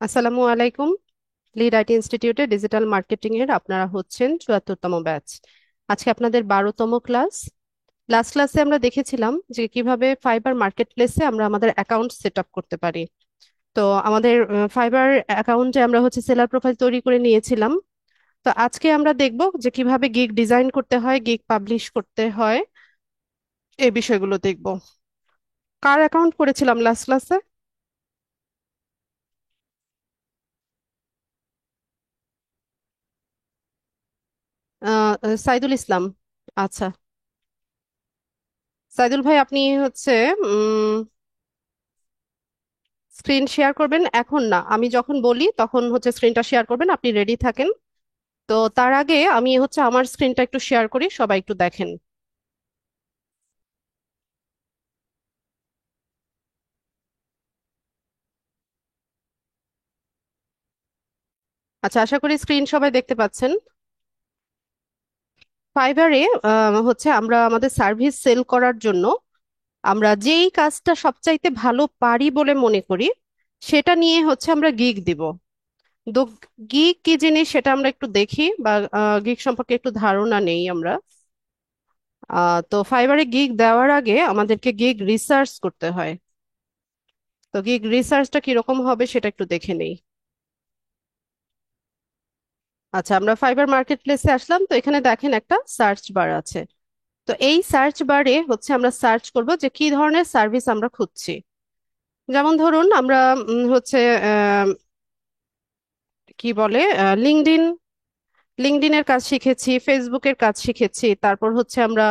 আসসালামু আলাইকুম। Lead IT ইনস্টিটিউটে ডিজিটাল মার্কেটিং এর আপনারা হচ্ছেন ৭৪তম ব্যাচ। আজকে আপনাদের ১২তম ক্লাস। লাস্ট ক্লাসে আমরা দেখেছিলাম যে কিভাবে ফাইবার মার্কেট প্লেসে আমরা আমাদের অ্যাকাউন্ট সেট আপ করতে পারি। তো আমাদের ফাইবার অ্যাকাউন্টে আমরা হচ্ছে সেলার প্রোফাইল তৈরি করে নিয়েছিলাম। তো আজকে আমরা দেখব যে কিভাবে গিগ ডিজাইন করতে হয়, গিগ পাবলিশ করতে হয়, এই বিষয়গুলো দেখব। কার অ্যাকাউন্ট করেছিলাম লাস্ট ক্লাসে? সাইদুল ইসলাম। আচ্ছা, সাইদুল ভাই আপনি হচ্ছে স্ক্রিন শেয়ার করবেন, এখন না, আমি যখন বলি তখন হচ্ছে স্ক্রিনটা শেয়ার করবেন, আপনি রেডি থাকেন। তো তার আগে আমি হচ্ছে আমার স্ক্রিনটা একটু শেয়ার করি, সবাই একটু দেখেন। আচ্ছা, আশা করি স্ক্রিন সবাই দেখতে পাচ্ছেন। ফাইবারে হচ্ছে আমরা আমাদের সার্ভিস সেল করার জন্য আমরা যেই কাজটা সবচাইতে ভালো পারি বলে মনে করি সেটা নিয়ে হচ্ছে আমরা গিগ দিব। তো গিগ কি জিনিস সেটা আমরা একটু দেখি, বা গিগ সম্পর্কে একটু ধারণা নেই আমরা। তো ফাইবারে গিগ দেওয়ার আগে আমাদেরকে গিগ রিসার্চ করতে হয়। তো গিগ রিসার্চটা কিরকম হবে সেটা একটু দেখে নেই। আচ্ছা, আমরা ফাইবার মার্কেট প্লেসে আসলাম, তো এখানে দেখেন একটা সার্চ বার আছে। তো এই সার্চ বারে হচ্ছে আমরা সার্চ করব যে কি ধরনের সার্ভিস আমরা খুঁজছি। যেমন ধরুন আমরা হচ্ছে আহ, কি বলে, লিঙ্কডইন, লিঙ্কডইনের কাজ শিখেছি, ফেসবুকের কাজ শিখেছি, তারপর হচ্ছে আমরা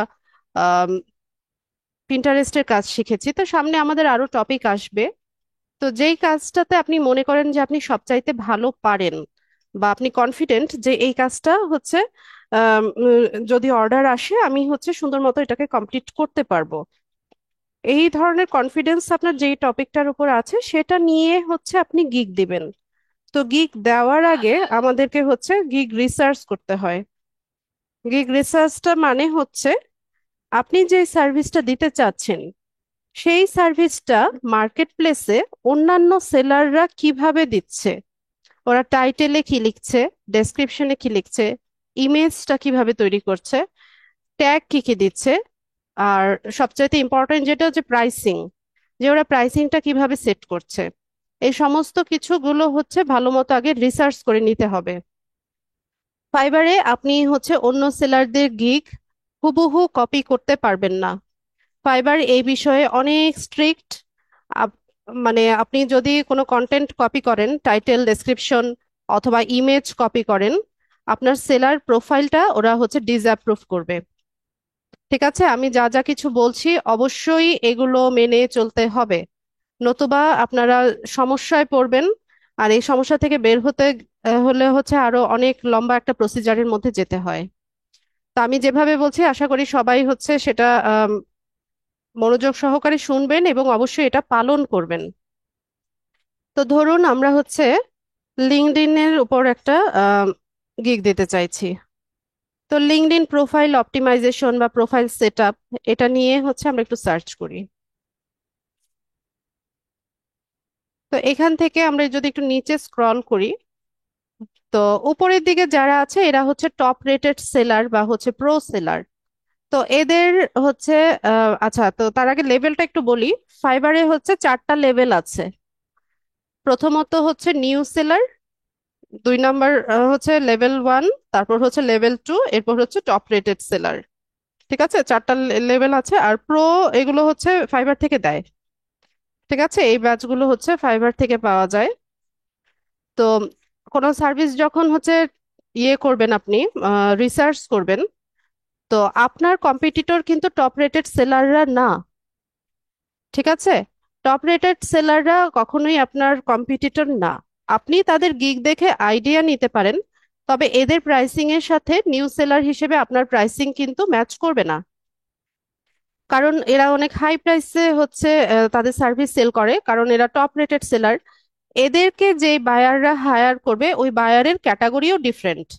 পিন্টারেস্টের কাজ শিখেছি। তো সামনে আমাদের আরো টপিক আসবে। তো যেই কাজটাতে আপনি মনে করেন যে আপনি সবচাইতে ভালো পারেন, বা আপনি কনফিডেন্ট যে এই কাজটা হচ্ছে যদি অর্ডার আসে আমি হচ্ছে সুন্দর মতো এটাকে কমপ্লিট করতে পারবো, এই ধরনের কনফিডেন্স আপনার যেই টপিকটার উপর আছে সেটা নিয়ে হচ্ছে আপনি গিগ দিবেন। তো গিগ দেওয়ার আগে আমাদেরকে হচ্ছে গিগ রিসার্চ করতে হয়। গিগ রিসার্চটা মানে হচ্ছে আপনি যে সার্ভিসটা দিতে চাচ্ছেন সেই সার্ভিসটা মার্কেট প্লেসে অন্যান্য সেলাররা কিভাবে দিচ্ছে, ওরা টাইটেলে কি লিখছে, ডেসক্রিপশনে কি লিখছে, ইমেজটা কিভাবে তৈরি করছে, ট্যাগ কি কি দিচ্ছে, আর সবচাইতে ইম্পর্টেন্ট যেটা হচ্ছে প্রাইসিং, যে ওরা প্রাইসিংটা কিভাবে সেট করছে। এই সমস্ত কিছুগুলো হচ্ছে ভালো মতো আগে রিসার্চ করে নিতে হবে। ফাইবারে আপনি হচ্ছে অন্য সেলারদের গিগ হুবহু কপি করতে পারবেন না। ফাইবার এই বিষয়ে অনেক স্ট্রিক্ট। মানে আপনি যদি কোনো কন্টেন্ট কপি করেন, টাইটেল, ডেসক্রিপশন অথবা ইমেজ কপি করেন, আপনার সেলার প্রোফাইলটা ওরা হচ্ছে ডিসঅ্যাপ্রুভ করবে। ঠিক আছে, আমি যা যা কিছু বলছি অবশ্যই এগুলো মেনে চলতে হবে, নতুবা আপনারা সমস্যায় পড়বেন। আর এই সমস্যা থেকে বের হতে হলে হচ্ছে আরো অনেক লম্বা একটা প্রসিজারের মধ্যে যেতে হয়। তো আমি যেভাবে বলছি আশা করি সবাই হচ্ছে সেটা মনোযোগ সহকারে শুনবেন এবং অবশ্যই এটা পালন করবেন। তো ধরুন আমরা হচ্ছে লিঙ্কডইনের উপর একটা গিগ দিতে চাইছি। তো লিঙ্কডইন প্রোফাইল অপটিমাইজেশন বা প্রোফাইল সেটআপ, এটা নিয়ে হচ্ছে আমরা একটু সার্চ করি। তো এখান থেকে আমরা যদি একটু নিচে স্ক্রল করি, তো উপরের দিকে যারা আছে এরা হচ্ছে টপ রেটেড সেলার বা হচ্ছে প্রো সেলার। তো এদের হচ্ছে আচ্ছা, তো তার আগে লেভেলটা একটু বলি। ফাইবারে হচ্ছে 4টা লেভেল আছে। প্রথমত হচ্ছে নিউ সেলার, 2 নাম্বার হচ্ছে লেভেল 1, তারপর হচ্ছে লেভেল 2, এরপর হচ্ছে টপ রেটেড সেলার। ঠিক আছে, 4টা লেভেল আছে। আর প্রো, এগুলো হচ্ছে ফাইবার থেকে দেয়। ঠিক আছে, এই ব্যাচগুলো হচ্ছে ফাইবার থেকে পাওয়া যায়। তো কোনো সার্ভিস যখন হচ্ছে করবেন আপনি, রিসার্চ করবেন, তো আপনার কম্পিটিটর কিন্তু টপ রেটেড সেলাররা না। ঠিক আছে, টপ রেটেড সেলাররা কখনোই আপনার কম্পিটিটর না। আপনি তাদের গিগ দেখে আইডিয়া নিতে পারেন, তবে এদের প্রাইসিং এর সাথে নিউ সেলার হিসেবে আপনার প্রাইসিং কিন্তু ম্যাচ করবে না। কারণ এরা অনেক হাই প্রাইসে হচ্ছে তাদের সার্ভিস সেল করে, কারণ এরা টপ রেটেড সেলার। এদেরকে যে বায়াররা হায়ার করবে ওই বায়ারের ক্যাটাগরিও ডিফারেন্ট।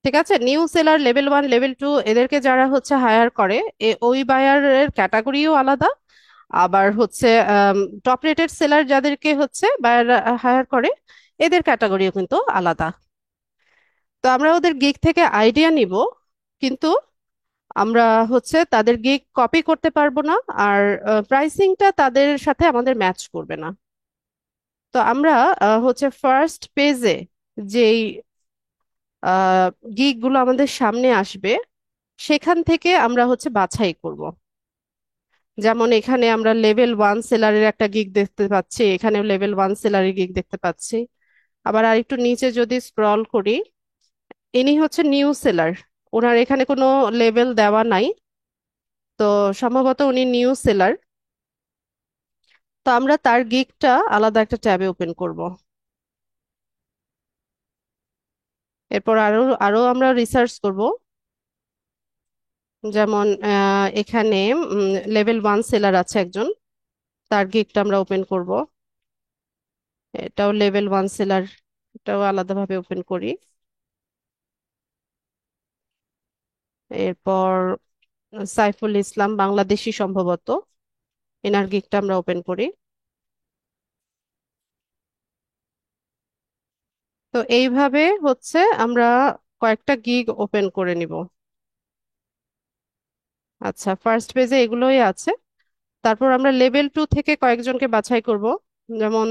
ঠিক আছে, নিউ সেলার লেভেল 1, লেভেল 2 এদেরকে যারা হচ্ছে হায়ার করে, ওই বায়ারের ক্যাটাগরিও আলাদা। আবার হচ্ছে টপ রেটেড সেলার যাদেরকে হচ্ছে বায়ার হায়ার করে, এদের ক্যাটাগরিও কিন্তু আলাদা। তো আমরা ওদের গিগ থেকে আইডিয়া নিব, কিন্তু আমরা তাদের গিগ কপি করতে পারবো না, আর প্রাইসিংটা তাদের সাথে আমাদের ম্যাচ করবে না। তো আমরা ফার্স্ট পেজে যেই গিগ গুলো আমাদের সামনে আসবে সেখান থেকে আমরা বাছাই করব। যেমন এখানে আমরা লেভেল 1 সেলারের একটা গিগ দেখতে পাচ্ছি, এখানেও লেভেল 1 সেলারের গিগ দেখতে পাচ্ছি। আবার আরেকটু নিচে যদি স্ক্রল করি, ইনি নিউ সেলার, ওনার এখানে কোনো লেভেল দেওয়া নাই, তো সম্ভবত উনি নিউ সেলার। তো আমরা তার গিগটা আলাদা একটা ট্যাবে ওপেন করব। এরপর আরো আরো আমরা রিসার্চ করব। যেমন এখানে লেভেল 1 সেলার আছে একজন, তার গিগটা আমরা ওপেন করব। এটাও লেভেল 1 সেলার, এটাও আলাদাভাবে ওপেন করি। এরপর সাইফুল ইসলাম, বাংলাদেশি সম্ভবত, এনার গিগটা আমরা ওপেন করি। তো এইভাবে আমরা কয়েকটা গিগ ওপেন করে নিব। আচ্ছা, ফার্স্ট পেজে এগুলোই আছে। তারপর আমরা লেভেল 2 থেকে কয়েকজনকে বাছাই করব। যেমন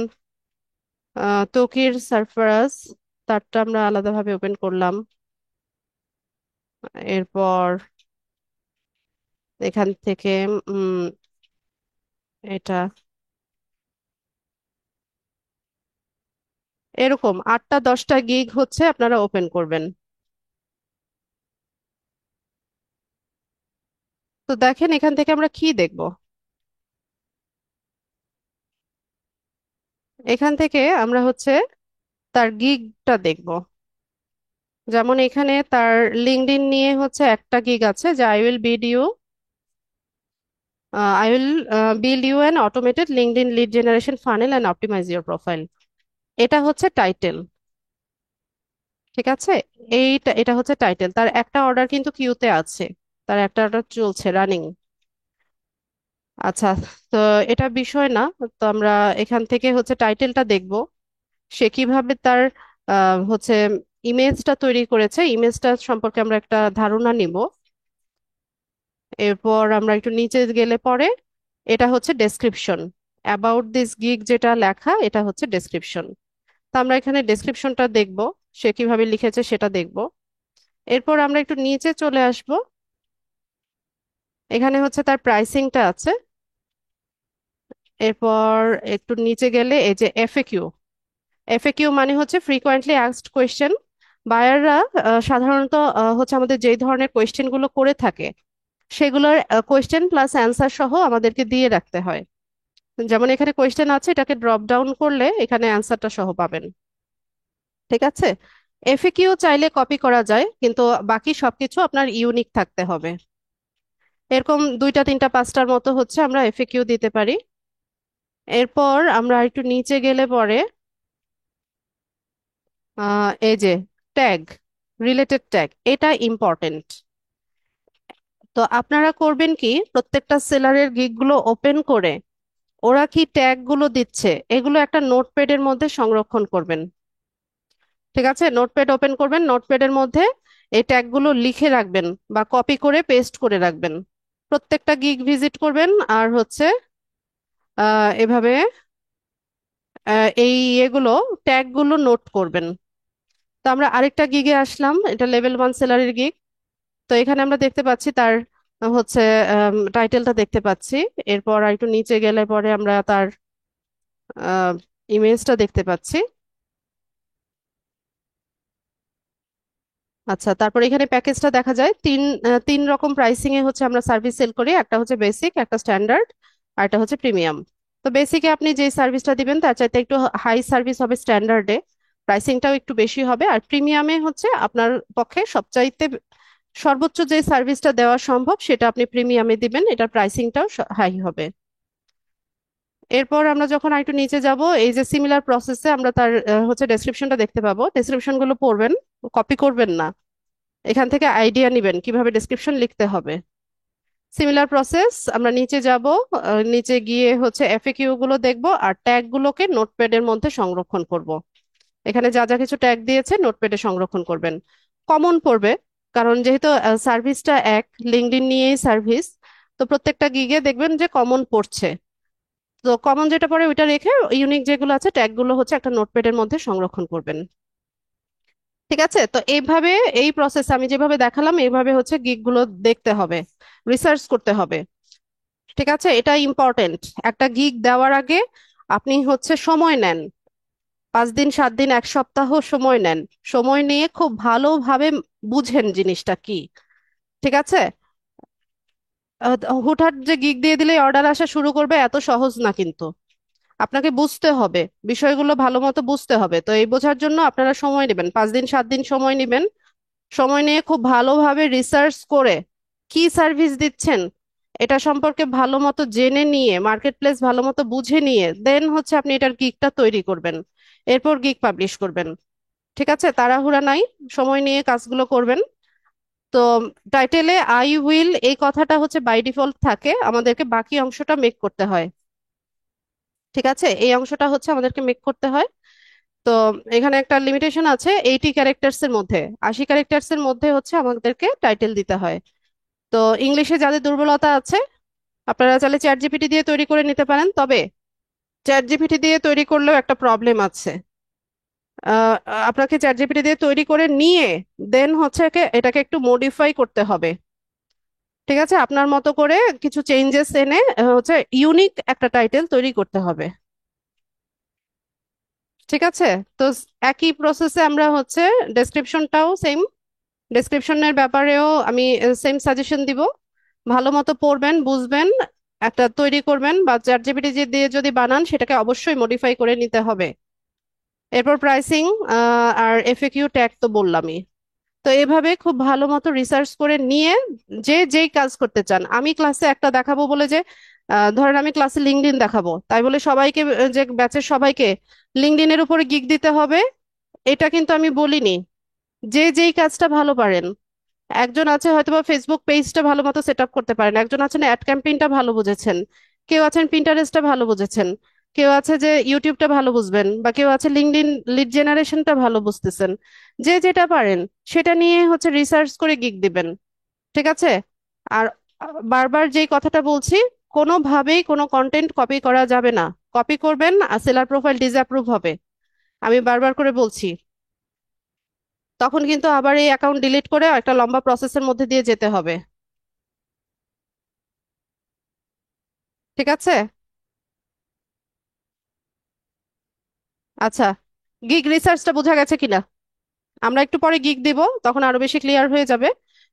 তৌকির সারফরাজ, তারটা আমরা আলাদাভাবে ওপেন করলাম। এরপর এখান থেকে উম এটা এরকম 8টা 10টা গিগ আপনারা ওপেন করবেন। তো দেখেন এখান থেকে আমরা কি দেখব। এখান থেকে আমরা তার গিগটা দেখব। যেমন এখানে তার লিঙ্কডইন নিয়ে একটা গিগ আছে, যে I will build you an automated LinkedIn lead generation funnel and optimise your profile. এটা টাইটেল। ঠিক আছে, এটা টাইটেল। তার একটা অর্ডার কিন্তু কিউতে আছে, তার একটা অর্ডার চলছে, রানিং। আচ্ছা, তো এটা বিষয় না। তো আমরা এখান থেকে টাইটেলটা দেখব, সে কিভাবে তার হচ্ছে ইমেজটা তৈরি করেছে, ইমেজটা সম্পর্কে আমরা একটা ধারণা নিব। এরপর আমরা একটু নিচে গেলে পরে এটা ডেসক্রিপশন, অ্যাবাউট দিস গিগ যেটা লেখা, এটা ডেসক্রিপশন। তো আমরা এখানে ডেসক্রিপশনটা দেখব, সে কিভাবে লিখেছে সেটা দেখব। এরপর আমরা একটু নিচে চলে আসব। এখানে তার প্রাইসিংটা আছে। এরপর একটু নিচে গেলে এই যে এফএকিউ, এফএকিউ মানে ফ্রিকোয়েন্টলি আস্কড কোয়েশ্চেন। বায়াররা সাধারণত আমাদের যেই ধরনের কোয়েশ্চেন গুলো করে থাকে সেগুলোর কোয়েশ্চেন প্লাস অ্যান্সার সহ আমাদেরকে দিয়ে রাখতে হয়। যেমন এখানে কোয়েশ্চেন আছে, এটাকে ড্রপ ডাউন করলে এখানে অ্যান্সারটা সহ পাবেন। ঠিক আছে, এফএকিউ চাইলে কপি করা যায়, কিন্তু বাকি সবকিছু আপনার ইউনিক থাকতে হবে। এরকম 2টা 3টা 5টার মতো আমরা এফএকিউ দিতে পারি। এরপর আমরা একটু নিচে গেলে পরে এই যে ট্যাগ, রিলেটেড ট্যাগ, এটা ইম্পর্টেন্ট। তো আপনারা করবেন কি, প্রত্যেকটা সেলারের গিগ গুলো ওপেন করে ওরা কি ট্যাগ গুলো দিচ্ছে এগুলো একটা নোটপ্যাডের মধ্যে সংরক্ষণ করবেন। ঠিক আছে, নোটপ্যাড ওপেন করবেন, নোটপ্যাডের মধ্যে এই ট্যাগ গুলো লিখে রাখবেন বা কপি করে পেস্ট করে রাখবেন। প্রত্যেকটা গিগ ভিজিট করবেন, আর এভাবে এই এগুলো ট্যাগ গুলো নোট করবেন। তো আমরা আরেকটা গিগে আসলাম, এটা লেভেল 1 সেলারের গিগ। তো এখানে আমরা দেখতে পাচ্ছি তার হচ্ছে টাইটেলটা দেখতে পাচ্ছি। এরপর আর একটু নিচে গেলে পরে আমরা তার ইমেজটা দেখতে পাচ্ছি। আচ্ছা, তারপর এখানে প্যাকেজটা দেখা যায় তিন রকম প্রাইসিং এ আমরা সার্ভিস সেল করি, একটা বেসিক, একটা স্ট্যান্ডার্ড, আর একটা প্রিমিয়াম। তো বেসিকে আপনি যে সার্ভিসটা দিবেন তার চাইতে একটু হাই সার্ভিস হবে স্ট্যান্ডার্ডে, প্রাইসিংটাও একটু বেশি হবে। আর প্রিমিয়ামে আপনার পক্ষে সবচাইতে সর্বোচ্চ যে সার্ভিসটা দেওয়া সম্ভব সেটা আপনি প্রিমিয়ামে দিবেন, এটার প্রাইসিংটাও হাই হবে। এরপর আমরা যখন আরেকটু নিচে যাব, এই যে সিমিলার প্রসেসে আমরা তার ডেসক্রিপশনটা দেখতে পাবো। ডেসক্রিপশন গুলো পড়বেন, কপি করবেন না, এখান থেকে আইডিয়া নিবেন কিভাবে ডেসক্রিপশন লিখতে হবে। সিমিলার প্রসেস, আমরা নিচে যাব, নিচে গিয়ে এফএকিউ গুলো দেখবো আর ট্যাগ গুলোকে নোটপ্যাডের মধ্যে সংরক্ষণ করব। এখানে যা যা কিছু ট্যাগ দিয়েছে নোটপ্যাডে সংরক্ষণ করবেন। কমন পড়বে, কারণ যেহেতু সার্ভিসটা এক, লিঙ্কডইন নিয়েই সার্ভিস, তো প্রত্যেকটা গিগে দেখবেন যে কমন পড়ছে। তো কমন যেটা পড়ে ওইটা রেখে ইউনিক যেগুলো আছে ট্যাগগুলো হচ্ছে একটা নোটপ্যাডের মধ্যে সংরক্ষণ করবেন। ঠিক আছে, তো এইভাবে এই প্রসেস আমি যেভাবে দেখালাম এইভাবে হচ্ছে গিগ গুলো দেখতে হবে, রিসার্চ করতে হবে। ঠিক আছে, এটা ইম্পর্টেন্ট। একটা গিগ দেওয়ার আগে আপনি হচ্ছে সময় নেন, 5 দিন 7 দিন 1 সপ্তাহ সময় নেন। সময় নিয়ে খুব ভালোভাবে বুঝেন জিনিসটা কি। ঠিক আছে। হুটহাট যে গিগ দিয়ে দিলে অর্ডার আসা শুরু করবে এত সহজ না কিন্তু। আপনাকে বুঝতে হবে, বিষয়গুলো ভালো মতো বুঝতে হবে। তো এই বোঝার জন্য আপনারা সময় নেবেন, 5 দিন 7 দিন সময় নেবেন। সময় নিয়ে খুব ভালোভাবে রিসার্চ করে কি সার্ভিস দিচ্ছেন এটা সম্পর্কে ভালো মতো জেনে নিয়ে, মার্কেট প্লেস ভালো মতো বুঝে নিয়ে দেন হচ্ছে আপনি এটার গিগটা তৈরি করবেন, এরপর গিগ পাবলিশ করবেন। ঠিক আছে, তাড়াহুড়া নাই, সময় নিয়ে কাজগুলো করবেন। তো টাইটেলে আই উইল এই কথাটা হচ্ছে বাই ডিফল্ট থাকে, আমাদেরকে বাকি অংশটা মেক করতে হয়। ঠিক আছে, এই অংশটা হচ্ছে আমাদেরকে মেক করতে হয়। তো এখানে একটা লিমিটেশন আছে, 80 ক্যারেক্টার্স এর মধ্যে, 80 ক্যারেক্টার্স এর মধ্যে হচ্ছে আমাদেরকে টাইটেল দিতে হয়। তো ইংলিশে যাদের দুর্বলতা আছে আপনারা চাইলে চ্যাট জিপিটি দিয়ে তৈরি করে নিতে পারেন, তবে চ্যাট জিপিটি দিয়ে তৈরি করলেও একটা প্রবলেম আছে। আহ, আপনাকে চ্যাট জিপিটি দিয়ে তৈরি করে নিয়ে দেন হচ্ছে এটাকে একটু মডিফাই করতে হবে। ঠিক আছে, আপনার মতো করে কিছু চেঞ্জেস এনে হচ্ছে ইউনিক একটা টাইটেল তৈরি করতে হবে। ঠিক আছে, তো একই প্রসেসে আমরা হচ্ছে ডেসক্রিপশনটাও সেম, ডেসক্রিপশনের ব্যাপারেও আমি সেম সাজেশন দিব। ভালো মতো পড়বেন, বুঝবেন, একটা তৈরি করবেন, বা চ্যাট জিপিটি দিয়ে যদি বানান সেটাকে অবশ্যই মডিফাই করে নিতে হবে। এরপর প্রাইসিং আর এফএকিউ ট্যাগ তো বললামই। তো এভাবে খুব ভালো মতো রিসার্চ করে নিয়ে যে যেই কাজ করতে চান, আমি ক্লাসে একটা দেখাবো বলে যে ধরেন আমি ক্লাসে লিঙ্কডইন দেখাবো তাই বলে সবাইকে যে ব্যাচের সবাইকে লিঙ্কডইনের উপরে গিগ দিতে হবে এটা কিন্তু আমি বলিনি। যে যেই কাজটা ভালো পারেন, একজন আছে হয়তোবা ফেসবুক পেজটা ভালো মতো সেট আপ করতে পারেন, একজন আছেন অ্যাড ক্যাম্পেইনটা ভালো বুঝেছেন, কেউ আছেন পিন্টারেস্টটা ভালো বুঝেছেন, কেউ আছে যে ইউটিউবটা ভালো বুঝবেন, বা কেউ আছে লিঙ্কডইন লিড জেনারেশনটা ভালো বুঝতেছেন। যে যেটা পারেন সেটা নিয়ে হচ্ছে রিসার্চ করে গিগ দিবেন। ঠিক আছে। আর বারবার যেই কথাটা বলছি, কোনোভাবেই কোনো কন্টেন্ট কপি করা যাবে না। কপি করবেন আর সেলার প্রোফাইল ডিসঅ্যাপ্রুভ হবে, আমি বারবার করে বলছি। তখন কিন্তু আবার এই অ্যাকাউন্ট ডিলিট করে একটা লম্বা প্রসেসের মধ্যে দিয়ে যেতে হবে। ঠিক আছে। আচ্ছা, গিগ রিসার্চটা বোঝা গেছে কিনা? আমরা একটু পরে গিগ দিব, তখন আরো বেশি ক্লিয়ার হয়ে যাবে।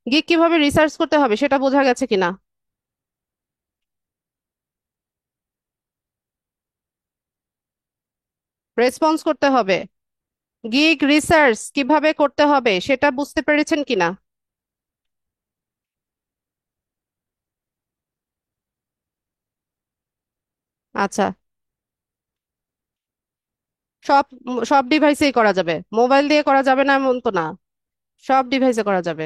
গিগ কিভাবে রিসার্চ করতে হবে সেটা বোঝা গেছে কিনা? রেসপন্স করতে হবে। গিগ রিসার্চ কিভাবে করতে হবে সেটা বুঝতে পেরেছেন কিনা? আচ্ছা, সব সব ডিভাইসেই করা যাবে, মোবাইল দিয়ে করা যাবে না এমন তো না, সব ডিভাইসে করা যাবে।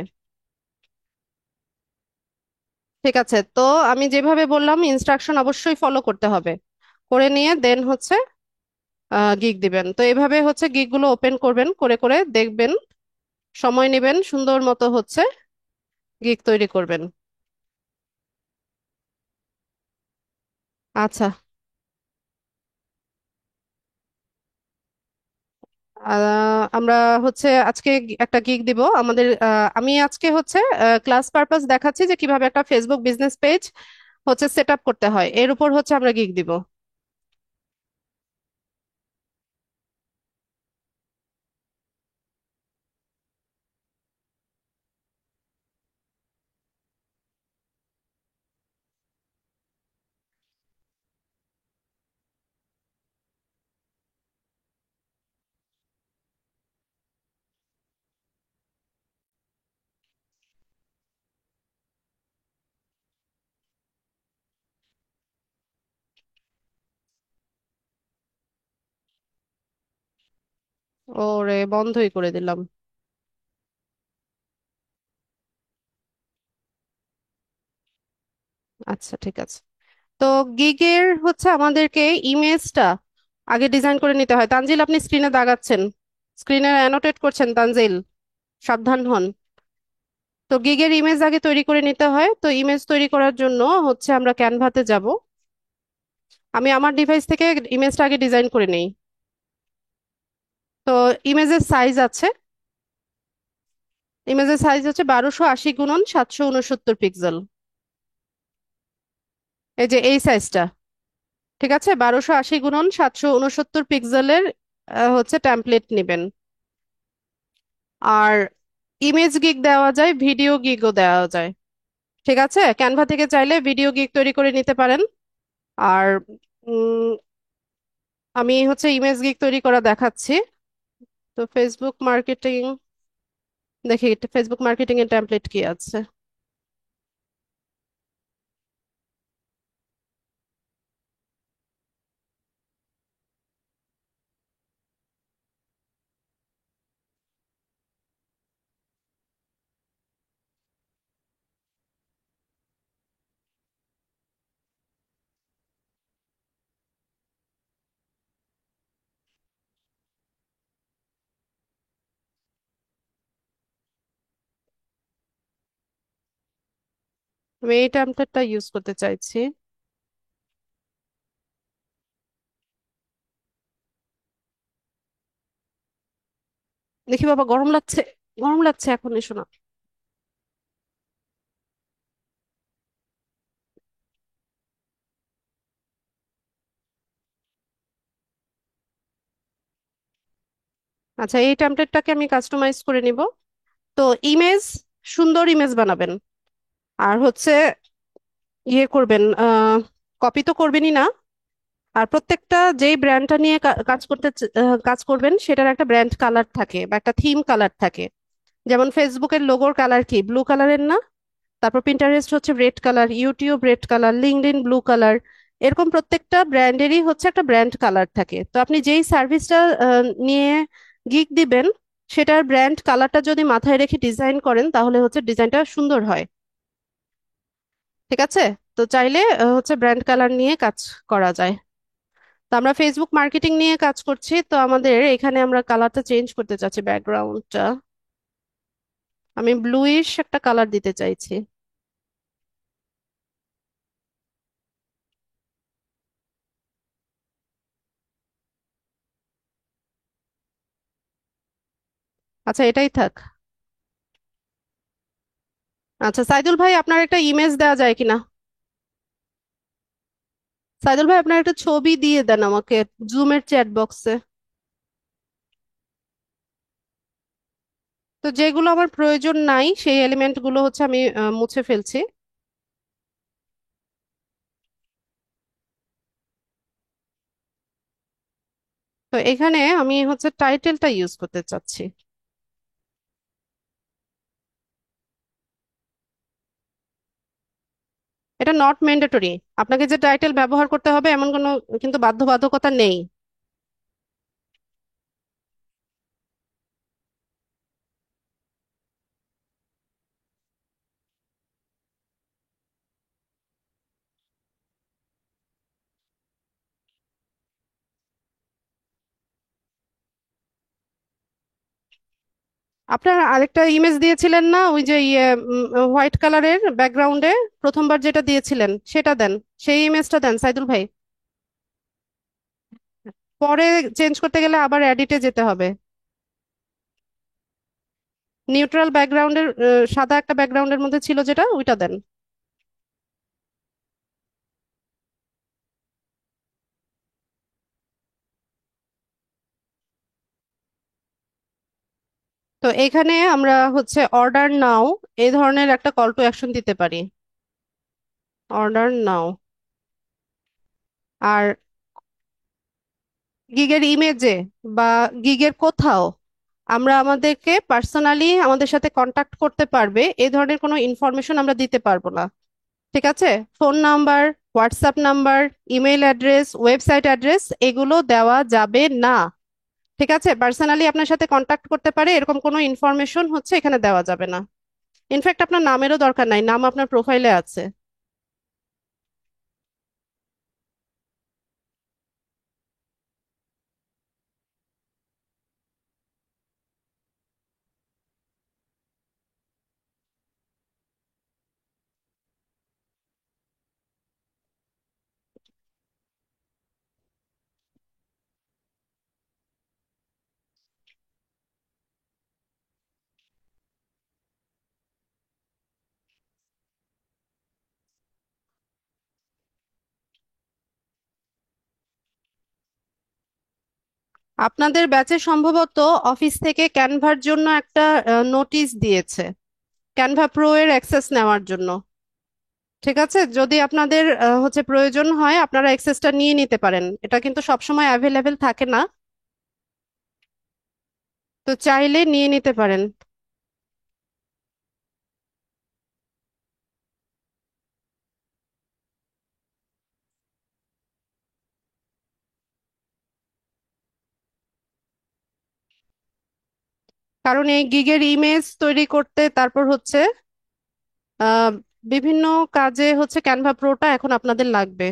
ঠিক আছে, তো আমি যেভাবে বললাম ইনস্ট্রাকশন অবশ্যই ফলো করতে হবে, করে নিয়ে দেন হচ্ছে গিগ দিবেন। তো এভাবে হচ্ছে গিগ গুলো ওপেন করবেন, করে করে দেখবেন, সময় নেবেন, সুন্দর মতো হচ্ছে গিগ তৈরি করবেন। আচ্ছা, আমরা হচ্ছে আজকে একটা গিগ দিব আমাদের। আমি আজকে হচ্ছে ক্লাস পারপাস দেখাচ্ছি যে কিভাবে একটা ফেসবুক বিজনেস পেজ হচ্ছে সেট আপ করতে হয়, এর উপর হচ্ছে আমরা গিগ দিব। ওরে, বন্ধই করে দিলাম। আচ্ছা, ঠিক আছে। তো গিগের হচ্ছে আমাদেরকে ইমেজটা আগে ডিজাইন করে নিতে হয়। তানজিল, আপনি স্ক্রিনে দাগাচ্ছেন। স্ক্রিনে অ্যানোটেট করছেন তানজিল? সাবধান হন। তো গিগের ইমেজ আগে তৈরি করে নিতে হয়। তো ইমেজ তৈরি করার জন্য হচ্ছে আমরা ক্যানভাতে যাব। আমি আমার ডিভাইস থেকে ইমেজটা আগে ডিজাইন করে নেই। তো ইমেজের সাইজ আছে, ইমেজের সাইজ হচ্ছে 1280 গুণন 769 পিক্সেল। এই যে এই সাইজটা, ঠিক আছে, 1280 গুণন 769 পিক্সেলের হচ্ছে টেমপ্লেট নেবেন। আর ইমেজ গিগ দেওয়া যায়, ভিডিও গিগও দেওয়া যায়। ঠিক আছে, ক্যানভা থেকে চাইলে ভিডিও গিগ তৈরি করে নিতে পারেন। আর উম, আমি হচ্ছে ইমেজ গিগ তৈরি করা দেখাচ্ছি। তো ফেসবুক মার্কেটিং, দেখি ফেসবুক মার্কেটিং এর টেমপ্লেট কি আছে। আমি এই টেমপ্লেটটা ইউজ করতে চাইছি। দেখি বাবা, গরম লাগছে, গরম লাগছে এখন, এসো না। আচ্ছা, এই টেমপ্লেটটাকে আমি কাস্টমাইজ করে নিব। তো ইমেজ, সুন্দর ইমেজ বানাবেন। আর হচ্ছে ইয়ে করবেন, কপি তো করবেনই না। আর প্রত্যেকটা যেই ব্র্যান্ডটা নিয়ে কাজ কাজ করবেন, সেটার একটা ব্র্যান্ড কালার থাকে বা একটা থিম কালার থাকে। যেমন ফেসবুকের লোগোর কালার কি, ব্লু কালারের না? তারপর পিন্টারেস্ট হচ্ছে red colour, YouTube red colour, LinkedIn blue colour. এরকম প্রত্যেকটা ব্র্যান্ডেরই হচ্ছে একটা ব্র্যান্ড কালার থাকে। তো আপনি যেই সার্ভিসটা নিয়ে গিগ দিবেন, সেটার ব্র্যান্ড কালারটা যদি মাথায় রেখে ডিজাইন করেন, তাহলে হচ্ছে ডিজাইনটা সুন্দর হয়। ঠিক আছে, তো চাইলে হচ্ছে ব্র্যান্ড কালার নিয়ে কাজ করা যায়। তো আমরা ফেসবুক মার্কেটিং নিয়ে কাজ করছি, তো আমাদের এখানে আমরা কালারটা চেঞ্জ করতে চাচ্ছি, ব্যাকগ্রাউন্ডটা আমি ব্লুইশ একটা কালার দিতে চাইছি। আচ্ছা, এটাই থাক। আচ্ছা সাইদুল ভাই, আপনার একটা ইমেজ দেওয়া যায় কিনা? সাইদুল ভাই, আপনার একটা ছবি দিয়ে দেন আমাকে জুমের চ্যাট বক্সে। তো যেগুলো আমার প্রয়োজন নাই, সেই এলিমেন্ট গুলো হচ্ছে আমি মুছে ফেলছি। তো এখানে আমি হচ্ছে টাইটেলটা ইউজ করতে চাচ্ছি। এটা নট ম্যান্ডেটরি, আপনাকে যে টাইটেল ব্যবহার করতে হবে এমন কোনো কিন্তু বাধ্যবাধকতা নেই। আপনার আরেকটা ইমেজ দিয়েছিলেন না, ওই যে ইয়ে হোয়াইট কালারের ব্যাকগ্রাউন্ডে প্রথমবার যেটা দিয়েছিলেন সেটা দেন। সেই ইমেজটা দেন সাইদুল ভাই। পরে চেঞ্জ করতে গেলে আবার এডিটে যেতে হবে। নিউট্রাল ব্যাকগ্রাউন্ডের, সাদা একটা ব্যাকগ্রাউন্ডের মধ্যে ছিল যেটা, ওইটা দেন। তো এখানে আমরা হচ্ছে অর্ডার নাও এই ধরনের একটা কল টু অ্যাকশন দিতে পারি। অর্ডার নাও। আর গিগের ইমেজে বা গিগের কোথাও আমরা আমাদেরকে পার্সোনালি আমাদের সাথে কন্টাক্ট করতে পারবে এই ধরনের কোনো ইনফরমেশন আমরা দিতে পারবো না। ঠিক আছে, phone number, WhatsApp number, email address, website address এগুলো দেওয়া যাবে না। ঠিক আছে, পার্সোনালি আপনার সাথে কন্টাক্ট করতে পারে এরকম কোনো ইনফরমেশন হচ্ছে এখানে দেওয়া যাবে না। ইনফ্যাক্ট আপনার নামেরও দরকার নাই, নাম আপনার প্রোফাইলে আছে। আপনাদের ব্যাচে সম্ভবত অফিস থেকে ক্যানভার জন্য একটা নোটিশ দিয়েছে, ক্যানভা প্রো এর অ্যাক্সেস নেওয়ার জন্য। ঠিক আছে, যদি আপনাদের হচ্ছে প্রয়োজন হয় আপনারা অ্যাক্সেসটা নিয়ে নিতে পারেন, এটা কিন্তু সবসময় অ্যাভেলেবেল থাকে না, তো চাইলে নিয়ে নিতে পারেন। কারণ এই গিগের ইমেজ তৈরি করতে, তারপর হচ্ছে আহ বিভিন্ন কাজে হচ্ছে ক্যানভা প্রোটা এখন আপনাদের লাগবে।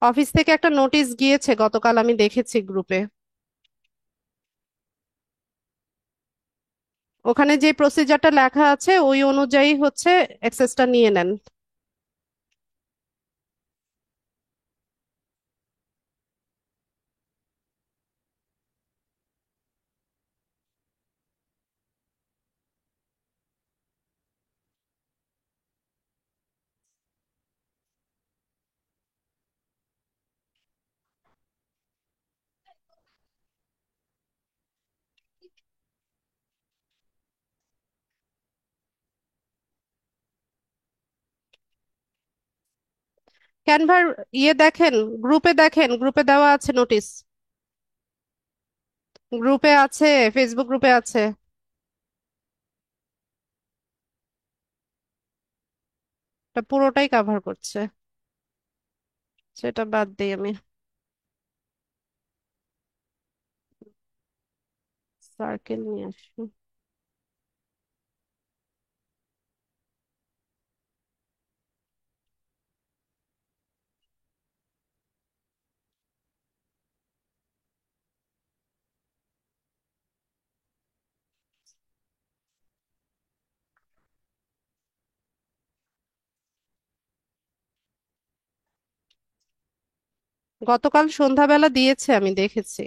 অফিস থেকে একটা নোটিশ গিয়েছে গতকাল, আমি দেখেছি গ্রুপে। ওখানে যে প্রসিজারটা লেখা আছে ওই অনুযায়ী হচ্ছে অ্যাক্সেসটা নিয়ে নেন। ক্যানভার ইয়ে দেখেন, গ্রুপে দেখেন, গ্রুপে দেওয়া আছে নোটিশ। গ্রুপে আছে, ফেসবুক গ্রুপে আছে। এটা পুরোটাই কভার করছে। সেটা বাদ দিই আমি, সার্কেল নিয়ে আসি। গতকাল সন্ধ্যাবেলা দিয়েছে, আমি দেখেছি।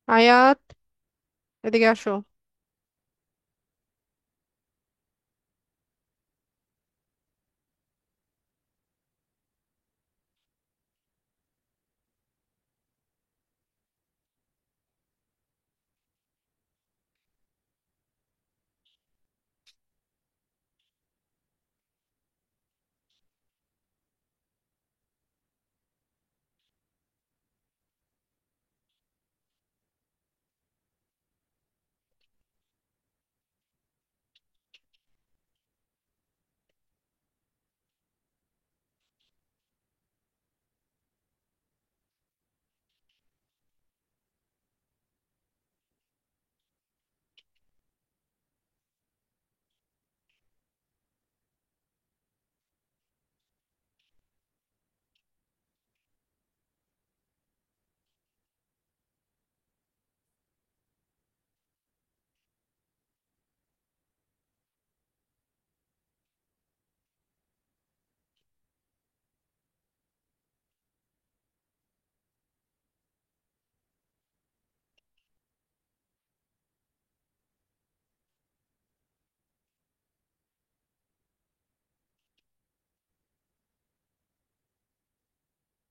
আয়াত, এদিকে আসো।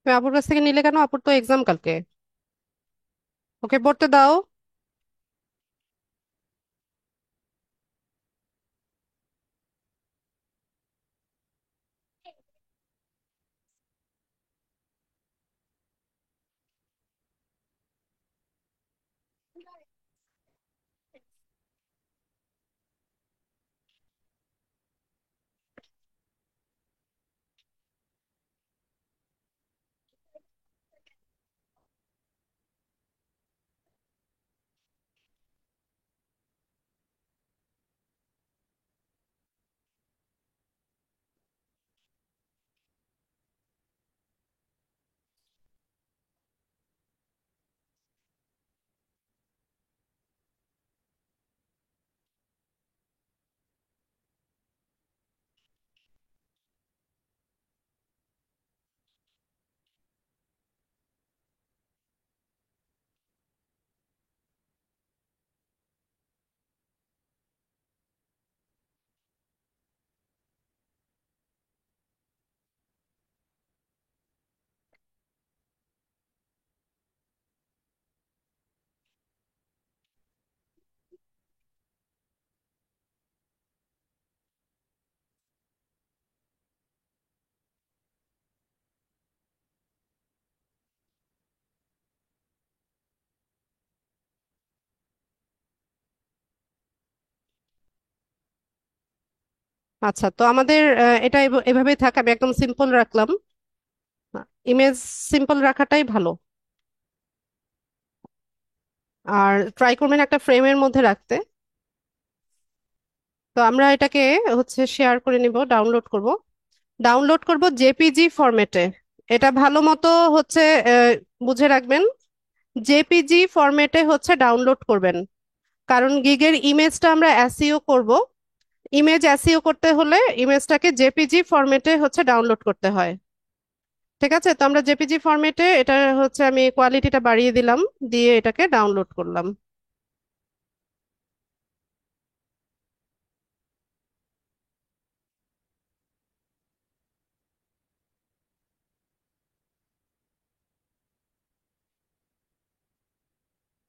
তুমি আপুর কাছ থেকে নিলে কেন? আপুর তো এক্সাম কালকে। ওকে পড়তে দাও। আচ্ছা, তো আমাদের এটা এভাবেই থাক, আমি একদম সিম্পল রাখলাম। ইমেজ সিম্পল রাখাটাই ভালো। আর ট্রাই করবেন একটা ফ্রেমের মধ্যে রাখতে। তো আমরা এটাকে হচ্ছে শেয়ার করে নিব, ডাউনলোড করব। ডাউনলোড করব জেপিজি ফরম্যাটে। এটা ভালো মতো হচ্ছে আহ, বুঝে রাখবেন, জেপিজি ফরম্যাটে হচ্ছে ডাউনলোড করবেন। কারণ গিগের ইমেজটা আমরা এসইও করব। ইমেজ এসইও করতে হলে ইমেজটাকে জেপিজি ফরম্যাটে হচ্ছে ডাউনলোড করতে হয়। ঠিক আছে, তো আমরা জেপিজি ফরম্যাটে এটা হচ্ছে আমি কোয়ালিটিটা বাড়িয়ে দিলাম, দিয়ে এটাকে ডাউনলোড করলাম।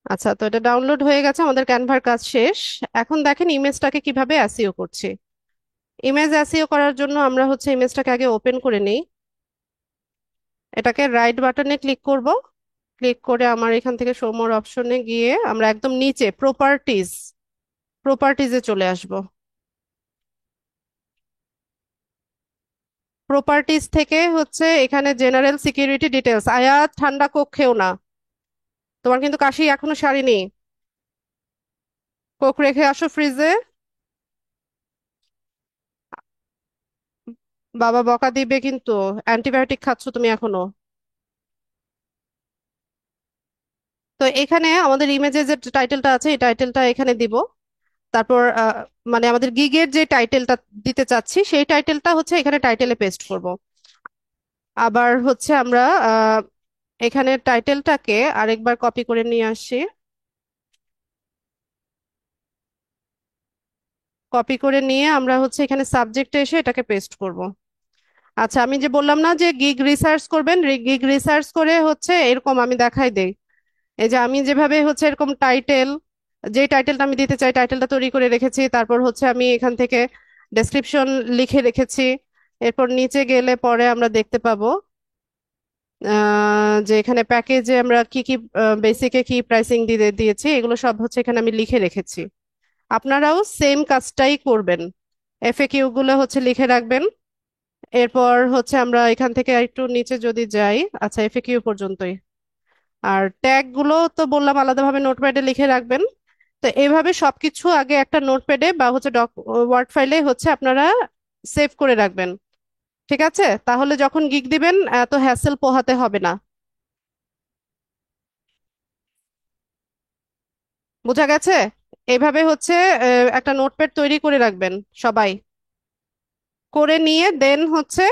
আচ্ছা, তো এটা ডাউনলোড হয়ে গেছে, আমাদের ক্যানভার কাজ শেষ। এখন দেখেন ইমেজটাকে কিভাবে এসইও করছি। ইমেজ এসইও করার জন্য আমরা হচ্ছে ইমেজটাকে আগে ওপেন করে নিই। এটাকে রাইট বাটনে ক্লিক করব। ক্লিক করে আমার এখান থেকে শো মোর অপশনে গিয়ে আমরা একদম নিচে প্রপার্টিজে চলে আসব। প্রপার্টিজ থেকে হচ্ছে এখানে জেনারেল সিকিউরিটি ডিটেলস। আয়াত, ঠান্ডা কক্ষেও না। তোমার কিন্তু কাশি এখনো সারেনি। কোক রেখে আসো ফ্রিজে। বাবা বকা দিবে কিন্তু। অ্যান্টিবায়োটিক খাচ্ছ তুমি এখনো। তো এখানে আমাদের ইমেজে যে টাইটেলটা আছে এই টাইটেলটা এখানে দিব। তারপর মানে আমাদের গিগের যে টাইটেলটা দিতে চাচ্ছি সেই টাইটেলটা হচ্ছে এখানে টাইটেলে পেস্ট করব। আবার হচ্ছে আমরা এখানে টাইটেলটাকে আরেকবার কপি করে নিয়ে আসি। কপি করে নিয়ে আমরা হচ্ছে এখানে সাবজেক্টে এসে এটাকে পেস্ট করব। আচ্ছা, আমি যে বললাম না যে গিগ রিসার্চ করবেন, গিগ রিসার্চ করে হচ্ছে এরকম আমি দেখাই দেই। এই যে আমি যেভাবে হচ্ছে এরকম টাইটেল, যে টাইটেলটা আমি দিতে চাই টাইটেলটা তৈরি করে রেখেছি। তারপর হচ্ছে আমি এখান থেকে ডেসক্রিপশন লিখে রেখেছি। এরপর নিচে গেলে পরে আমরা দেখতে পাবো যে এখানে প্যাকেজে আমরা কি কি বেসিকে কি প্রাইসিং দিয়েছি এগুলো সব হচ্ছে এখানে আমি লিখে রেখেছি। আপনারাও সেম কাজটাই করবেন, এফএকিউ গুলো হচ্ছে লিখে রাখবেন। এরপর হচ্ছে আমরা এখান থেকে একটু নিচে যদি যাই, আচ্ছা এফএকিউ পর্যন্তই। আর ট্যাগ গুলো তো বললাম আলাদাভাবে নোটপ্যাডে লিখে রাখবেন। তো এইভাবে সবকিছু আগে একটা নোটপ্যাডে বা হচ্ছে ওয়ার্ড ফাইলে হচ্ছে আপনারা সেভ করে রাখবেন। ঠিক আছে, তাহলে যখন গিগ দিবেন এত হ্যাসেল পোহাতে হবে না। বোঝা গেছে? এইভাবে হচ্ছে একটা নোটপ্যাড তৈরি করে রাখবেন সবাই। করে নিয়ে দেন হচ্ছে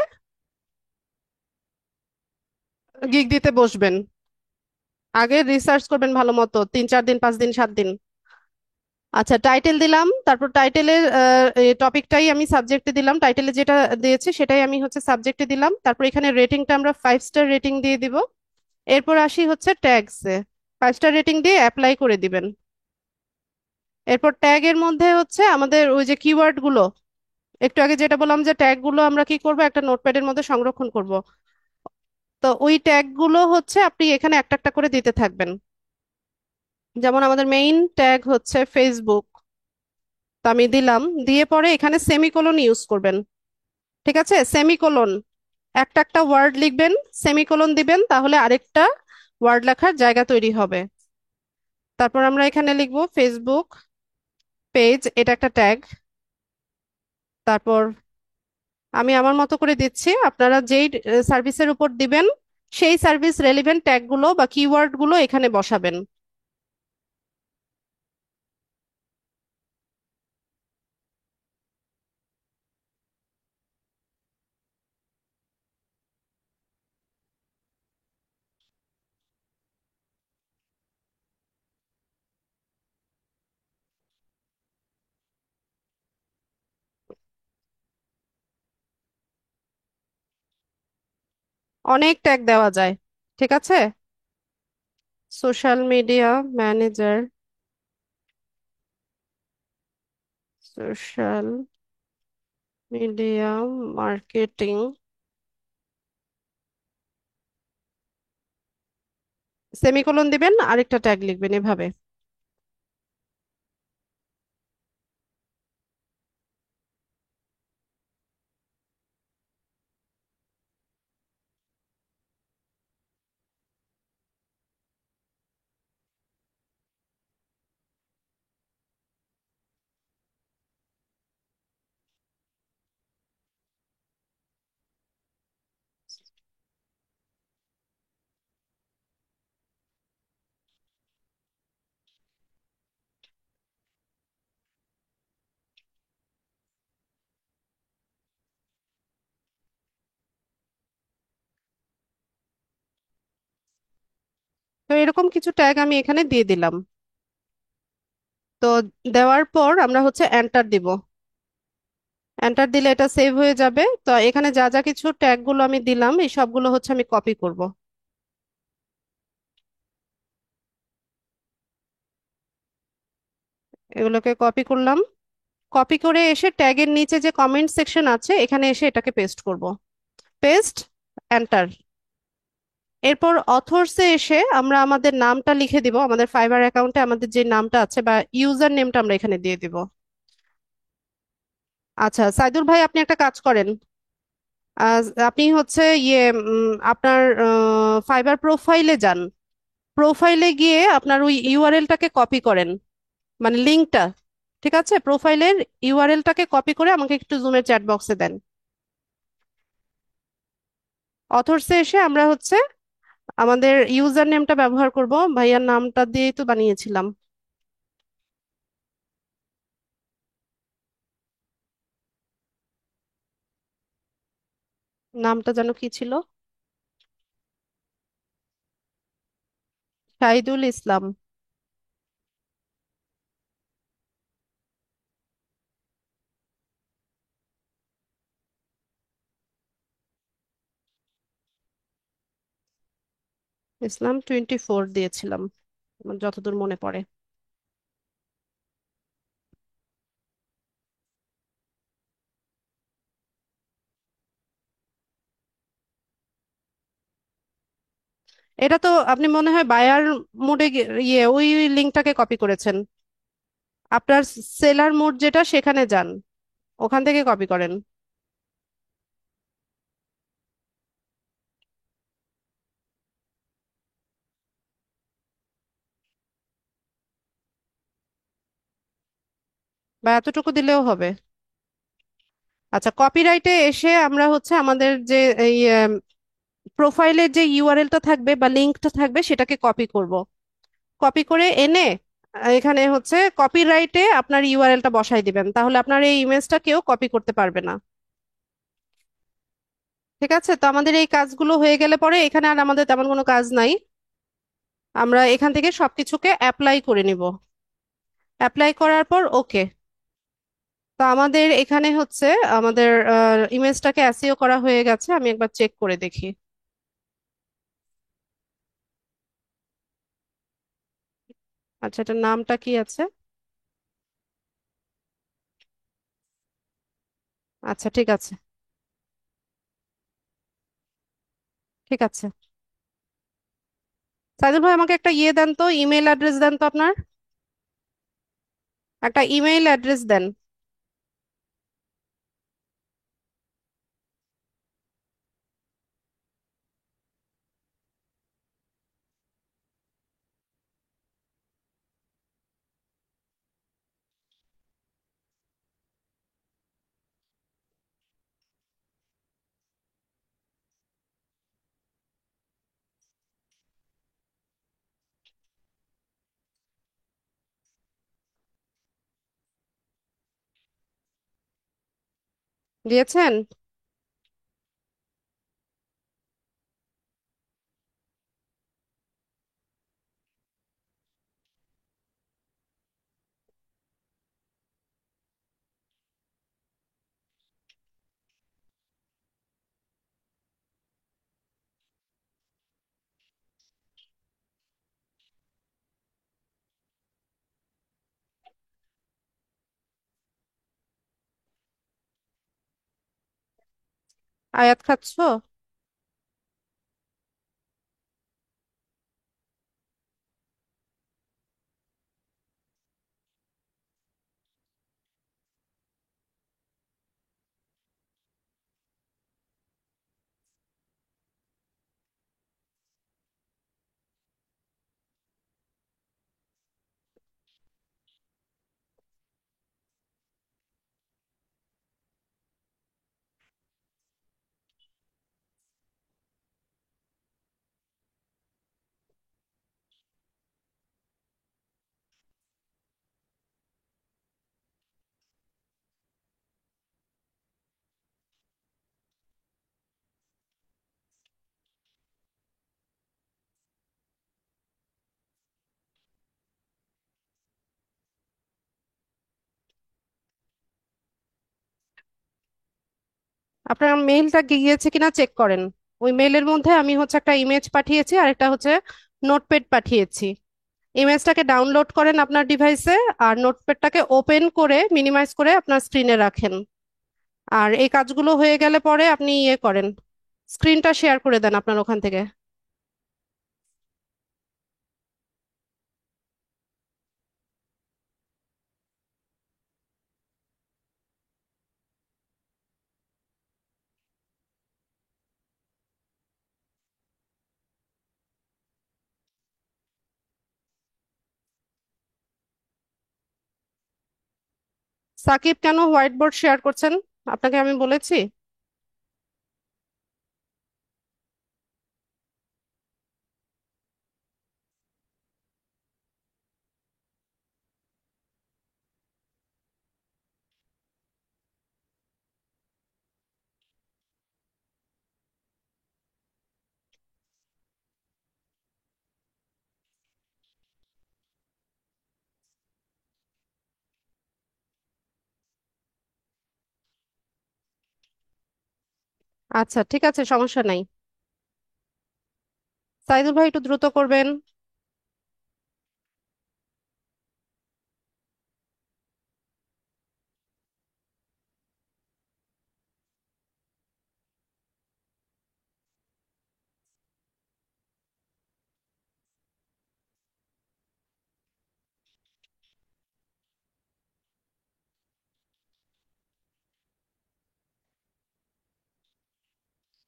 গিগ দিতে বসবেন। আগে রিসার্চ করবেন ভালো মতো, 3 4 দিন, 5 দিন, 7 দিন। আচ্ছা, টাইটেল দিলাম, তারপর টাইটেলের টপিকটাই আমি সাবজেক্টে দিলাম, টাইটেলে যেটা দিয়েছি সেটাই আমি হচ্ছে সাবজেক্টে দিলাম। তারপর এখানে রেটিংটা আমরা 5 স্টার রেটিং দিয়ে দিব। এরপর আসি হচ্ছে ট্যাগসে। 5 স্টার রেটিং দিয়ে অ্যাপ্লাই করে দিবেন। এরপর ট্যাগের মধ্যে হচ্ছে আমাদের ওই যে কিওয়ার্ড গুলো, একটু আগে যেটা বললাম যে ট্যাগ গুলো আমরা কি করব, একটা নোটপ্যাডের মধ্যে সংরক্ষণ করব। তো ওই ট্যাগ গুলো হচ্ছে আপনি এখানে একটা একটা করে দিতে থাকবেন। যেমন আমাদের মেইন ট্যাগ হচ্ছে ফেসবুক। তো আমি দিলাম, দিয়ে পরে এখানে সেমিকোলন ইউজ করবেন। ঠিক আছে, সেমিকোলন। একটা একটা ওয়ার্ড লিখবেন, সেমিকোলন দিবেন, তাহলে আরেকটা ওয়ার্ড লেখার জায়গা তৈরি হবে। তারপর আমরা এখানে লিখবো ফেসবুক পেজ, এটা একটা ট্যাগ। তারপর আমি আমার মতো করে দিচ্ছি, আপনারা যেই সার্ভিসের উপর দিবেন সেই সার্ভিস রেলিভেন্ট ট্যাগ গুলো বা কিওয়ার্ড গুলো এখানে বসাবেন। অনেক ট্যাগ দেওয়া যায়। ঠিক আছে, social media manager, social media marketing, semicolon দিবেন, আরেকটা ট্যাগ লিখবেন এভাবে। তো এরকম কিছু ট্যাগ আমি এখানে দিয়ে দিলাম। তো দেওয়ার পর আমরা হচ্ছে এন্টার দিব। এন্টার দিলে এটা সেভ হয়ে যাবে। তো এখানে যা যা কিছু ট্যাগ গুলো আমি দিলাম এই সবগুলো হচ্ছে আমি কপি করব। এগুলোকে কপি করলাম। কপি করে এসে ট্যাগের নিচে যে কমেন্ট সেকশন আছে এখানে এসে এটাকে পেস্ট করব। Paste, enter. এরপর অথর্সে এসে আমরা আমাদের নামটা লিখে দিব, আমাদের ফাইবার অ্যাকাউন্টে আমাদের যে নামটা আছে বা ইউজার নেমটা আমরা এখানে দিয়ে দিব। আচ্ছা সাইদুল ভাই, আপনি একটা কাজ করেন। আপনি হচ্ছে আপনার ফাইবার প্রোফাইলে যান। প্রোফাইলে গিয়ে আপনার ওই ইউআরএলটাকে কপি করেন, মানে লিঙ্কটা। ঠিক আছে, প্রোফাইলের ইউআরএলটাকে কপি করে আমাকে একটু জুমের চ্যাট বক্সে দেন। অথর্সে এসে আমরা হচ্ছে আমাদের ইউজার নেমটা ব্যবহার করব, ভাইয়ার নামটা দিয়েই তো বানিয়েছিলাম। নামটা যেন কি ছিল? শাহিদুল ইসলাম। ইসলাম 24 দিয়েছিলাম, আমার যতদূর মনে পড়ে। এটা তো আপনি মনে হয় বায়ার মোডে ওই লিঙ্কটাকে কপি করেছেন। আপনার সেলার মোড যেটা সেখানে যান, ওখান থেকে কপি করেন। বা এতটুকু দিলেও হবে। আচ্ছা, কপিরাইটে এসে আমরা হচ্ছে আমাদের যে এই প্রোফাইলের যে ইউআরএলটা থাকবে বা লিঙ্কটা থাকবে সেটাকে কপি করব। কপি করে এনে এখানে হচ্ছে কপিরাইটে আপনার ইউআরএলটা বসাই দিবেন, তাহলে আপনার এই ইমেজটা কেউ কপি করতে পারবে না। ঠিক আছে, তো আমাদের এই কাজগুলো হয়ে গেলে পরে এখানে আর আমাদের তেমন কোনো কাজ নাই। আমরা এখান থেকে সবকিছুকে অ্যাপ্লাই করে নিব। অ্যাপ্লাই করার পর ওকে। তো আমাদের এখানে হচ্ছে আমাদের ইমেজটাকে এসইও করা হয়ে গেছে, আমি একবার চেক করে দেখি। আচ্ছা, এটার নামটা কি আছে? আচ্ছা ঠিক আছে। ঠিক আছে, সাইদুল ভাই আমাকে একটা দেন তো, ইমেল অ্যাড্রেস দেন তো আপনার। একটা ইমেইল অ্যাড্রেস দেন। দিয়েছেন? আয়াত খাচ্ছো? আপনার মেইলটা গিয়েছে কিনা চেক করেন। ওই মেইলের মধ্যে আমি হচ্ছে একটা ইমেজ পাঠিয়েছি আর একটা হচ্ছে নোটপ্যাড পাঠিয়েছি। ইমেজটাকে ডাউনলোড করেন আপনার ডিভাইসে, আর নোটপ্যাডটাকে ওপেন করে মিনিমাইজ করে আপনার স্ক্রিনে রাখেন। আর এই কাজগুলো হয়ে গেলে পরে আপনি ইয়ে করেন, স্ক্রিনটা শেয়ার করে দেন আপনার ওখান থেকে। সাকিব কেন হোয়াইট বোর্ড শেয়ার করছেন? আপনাকে আমি বলেছি। আচ্ছা ঠিক আছে, সমস্যা নাই। সাইদুল ভাই একটু দ্রুত করবেন।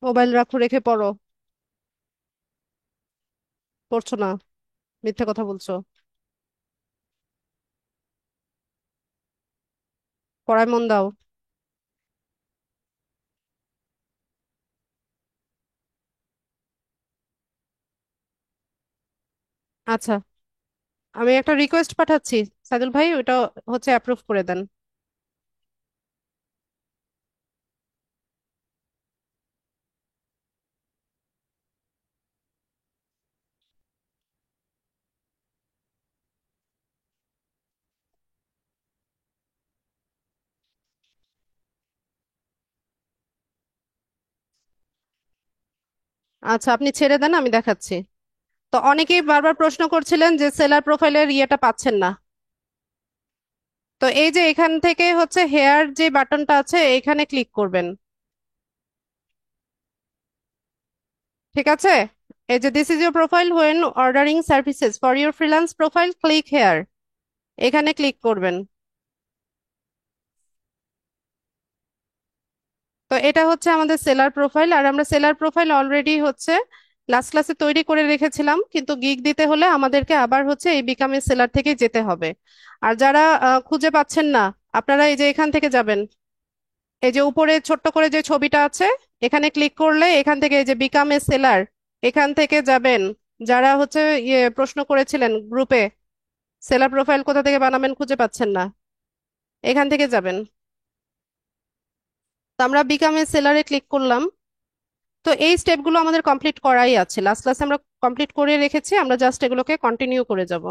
মোবাইল রাখো, রেখে পড়ো। পড়ছো না, মিথ্যে কথা বলছো। পড়ায় মন দাও। আচ্ছা, আমি একটা রিকোয়েস্ট পাঠাচ্ছি, সাইদুল ভাই ওটা হচ্ছে অ্যাপ্রুভ করে দেন। আচ্ছা আপনি ছেড়ে দেন, আমি দেখাচ্ছি। তো অনেকেই বারবার প্রশ্ন করছিলেন যে সেলার প্রোফাইলের ইয়েটা পাচ্ছেন না। তো এই যে এখান থেকে হচ্ছে হেয়ার যে বাটনটা আছে এখানে ক্লিক করবেন। ঠিক আছে, এই যে this is your profile when ordering services for your freelance profile click here, এখানে ক্লিক করবেন। তো এটা হচ্ছে আমাদের সেলার প্রোফাইল, আর আমরা সেলার প্রোফাইল অলরেডি হচ্ছে লাস্ট ক্লাসে তৈরি করে রেখেছিলাম, কিন্তু গিগ দিতে হলে আমাদেরকে আবার হচ্ছে এই বিকাম এ সেলার থেকে যেতে হবে। আর যারা খুঁজে পাচ্ছেন না, আপনারা এই যে এখান থেকে যাবেন, এই যে উপরে ছোট্ট করে যে ছবিটা আছে এখানে ক্লিক করলে এখান থেকে এই যে বিকাম এ সেলার, এখান থেকে যাবেন। যারা হচ্ছে ইয়ে প্রশ্ন করেছিলেন গ্রুপে সেলার প্রোফাইল কোথা থেকে বানাবেন খুঁজে পাচ্ছেন না, এখান থেকে যাবেন। তো আমরা বিকাম এ সেলারে ক্লিক করলাম। তো এই স্টেপগুলো আমাদের কমপ্লিট করাই আছে, লাস্ট ক্লাসে আমরা কমপ্লিট করে রেখেছি, আমরা জাস্ট এগুলোকে কন্টিনিউ করে যাব।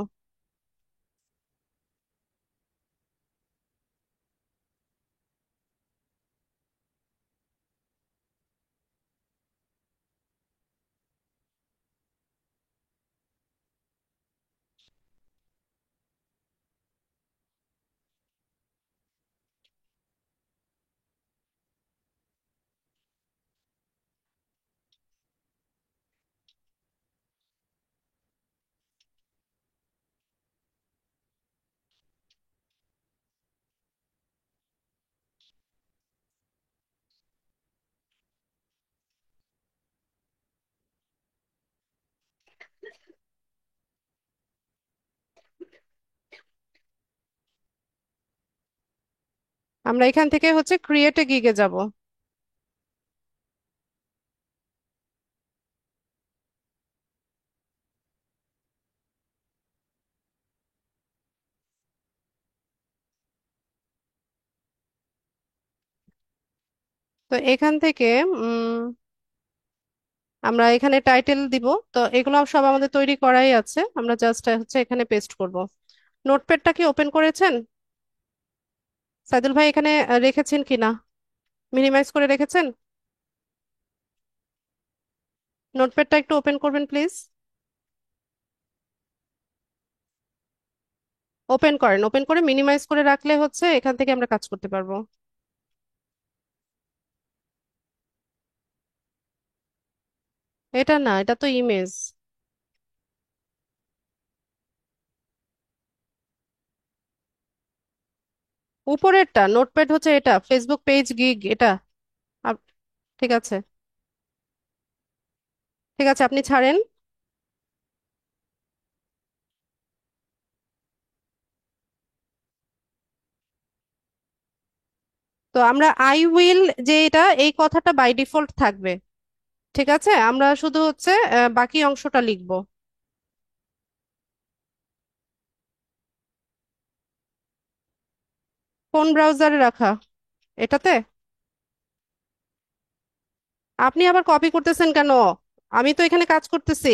আমরা এখান থেকে হচ্ছে ক্রিয়েট এ গিগে যাব। তো এখান থেকে উম আমরা এখানে টাইটেল দিব। তো এগুলো সব আমাদের তৈরি করাই আছে, আমরা জাস্ট হচ্ছে এখানে পেস্ট করব। নোটপ্যাডটা কি ওপেন করেছেন সাইদুল ভাই, এখানে রেখেছেন কিনা? মিনিমাইজ করে রেখেছেন? নোটপ্যাডটা একটু ওপেন করবেন প্লিজ। ওপেন করেন, ওপেন করে মিনিমাইজ করে রাখলে হচ্ছে এখান থেকে আমরা কাজ করতে পারবো। এটা না, এটা তো ইমেজ। উপরেরটা নোটপ্যাড হচ্ছে এটা, ফেসবুক পেজ গিগ এটা। আপ- ঠিক আছে, ঠিক আছে, আপনি ছাড়েন। তো আমরা আই উইল, যে এটা এই কথাটা বাই ডিফল্ট থাকবে। ঠিক আছে, আমরা শুধু হচ্ছে বাকি অংশটা লিখবো। কোন ব্রাউজারে রাখা? এটাতে? আপনি আবার কপি করতেছেন কেন? আমি তো এখানে কাজ করতেছি।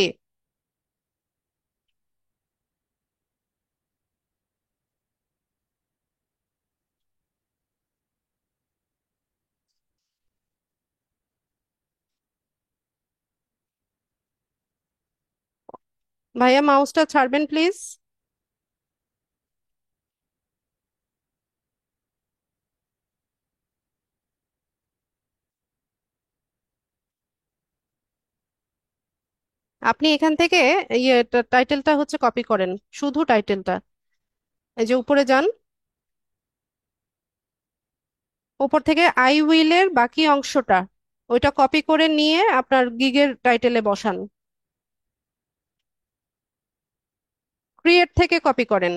ভাইয়া মাউসটা ছাড়বেন প্লিজ। আপনি এখান থেকে ইয়ে টাইটেলটা হচ্ছে কপি করেন, শুধু টাইটেলটা। এই যে উপরে যান, উপর থেকে আই উইলের বাকি অংশটা ওইটা কপি করে নিয়ে আপনার গিগের টাইটেলে বসান। ক্রিয়েট থেকে কপি করেন।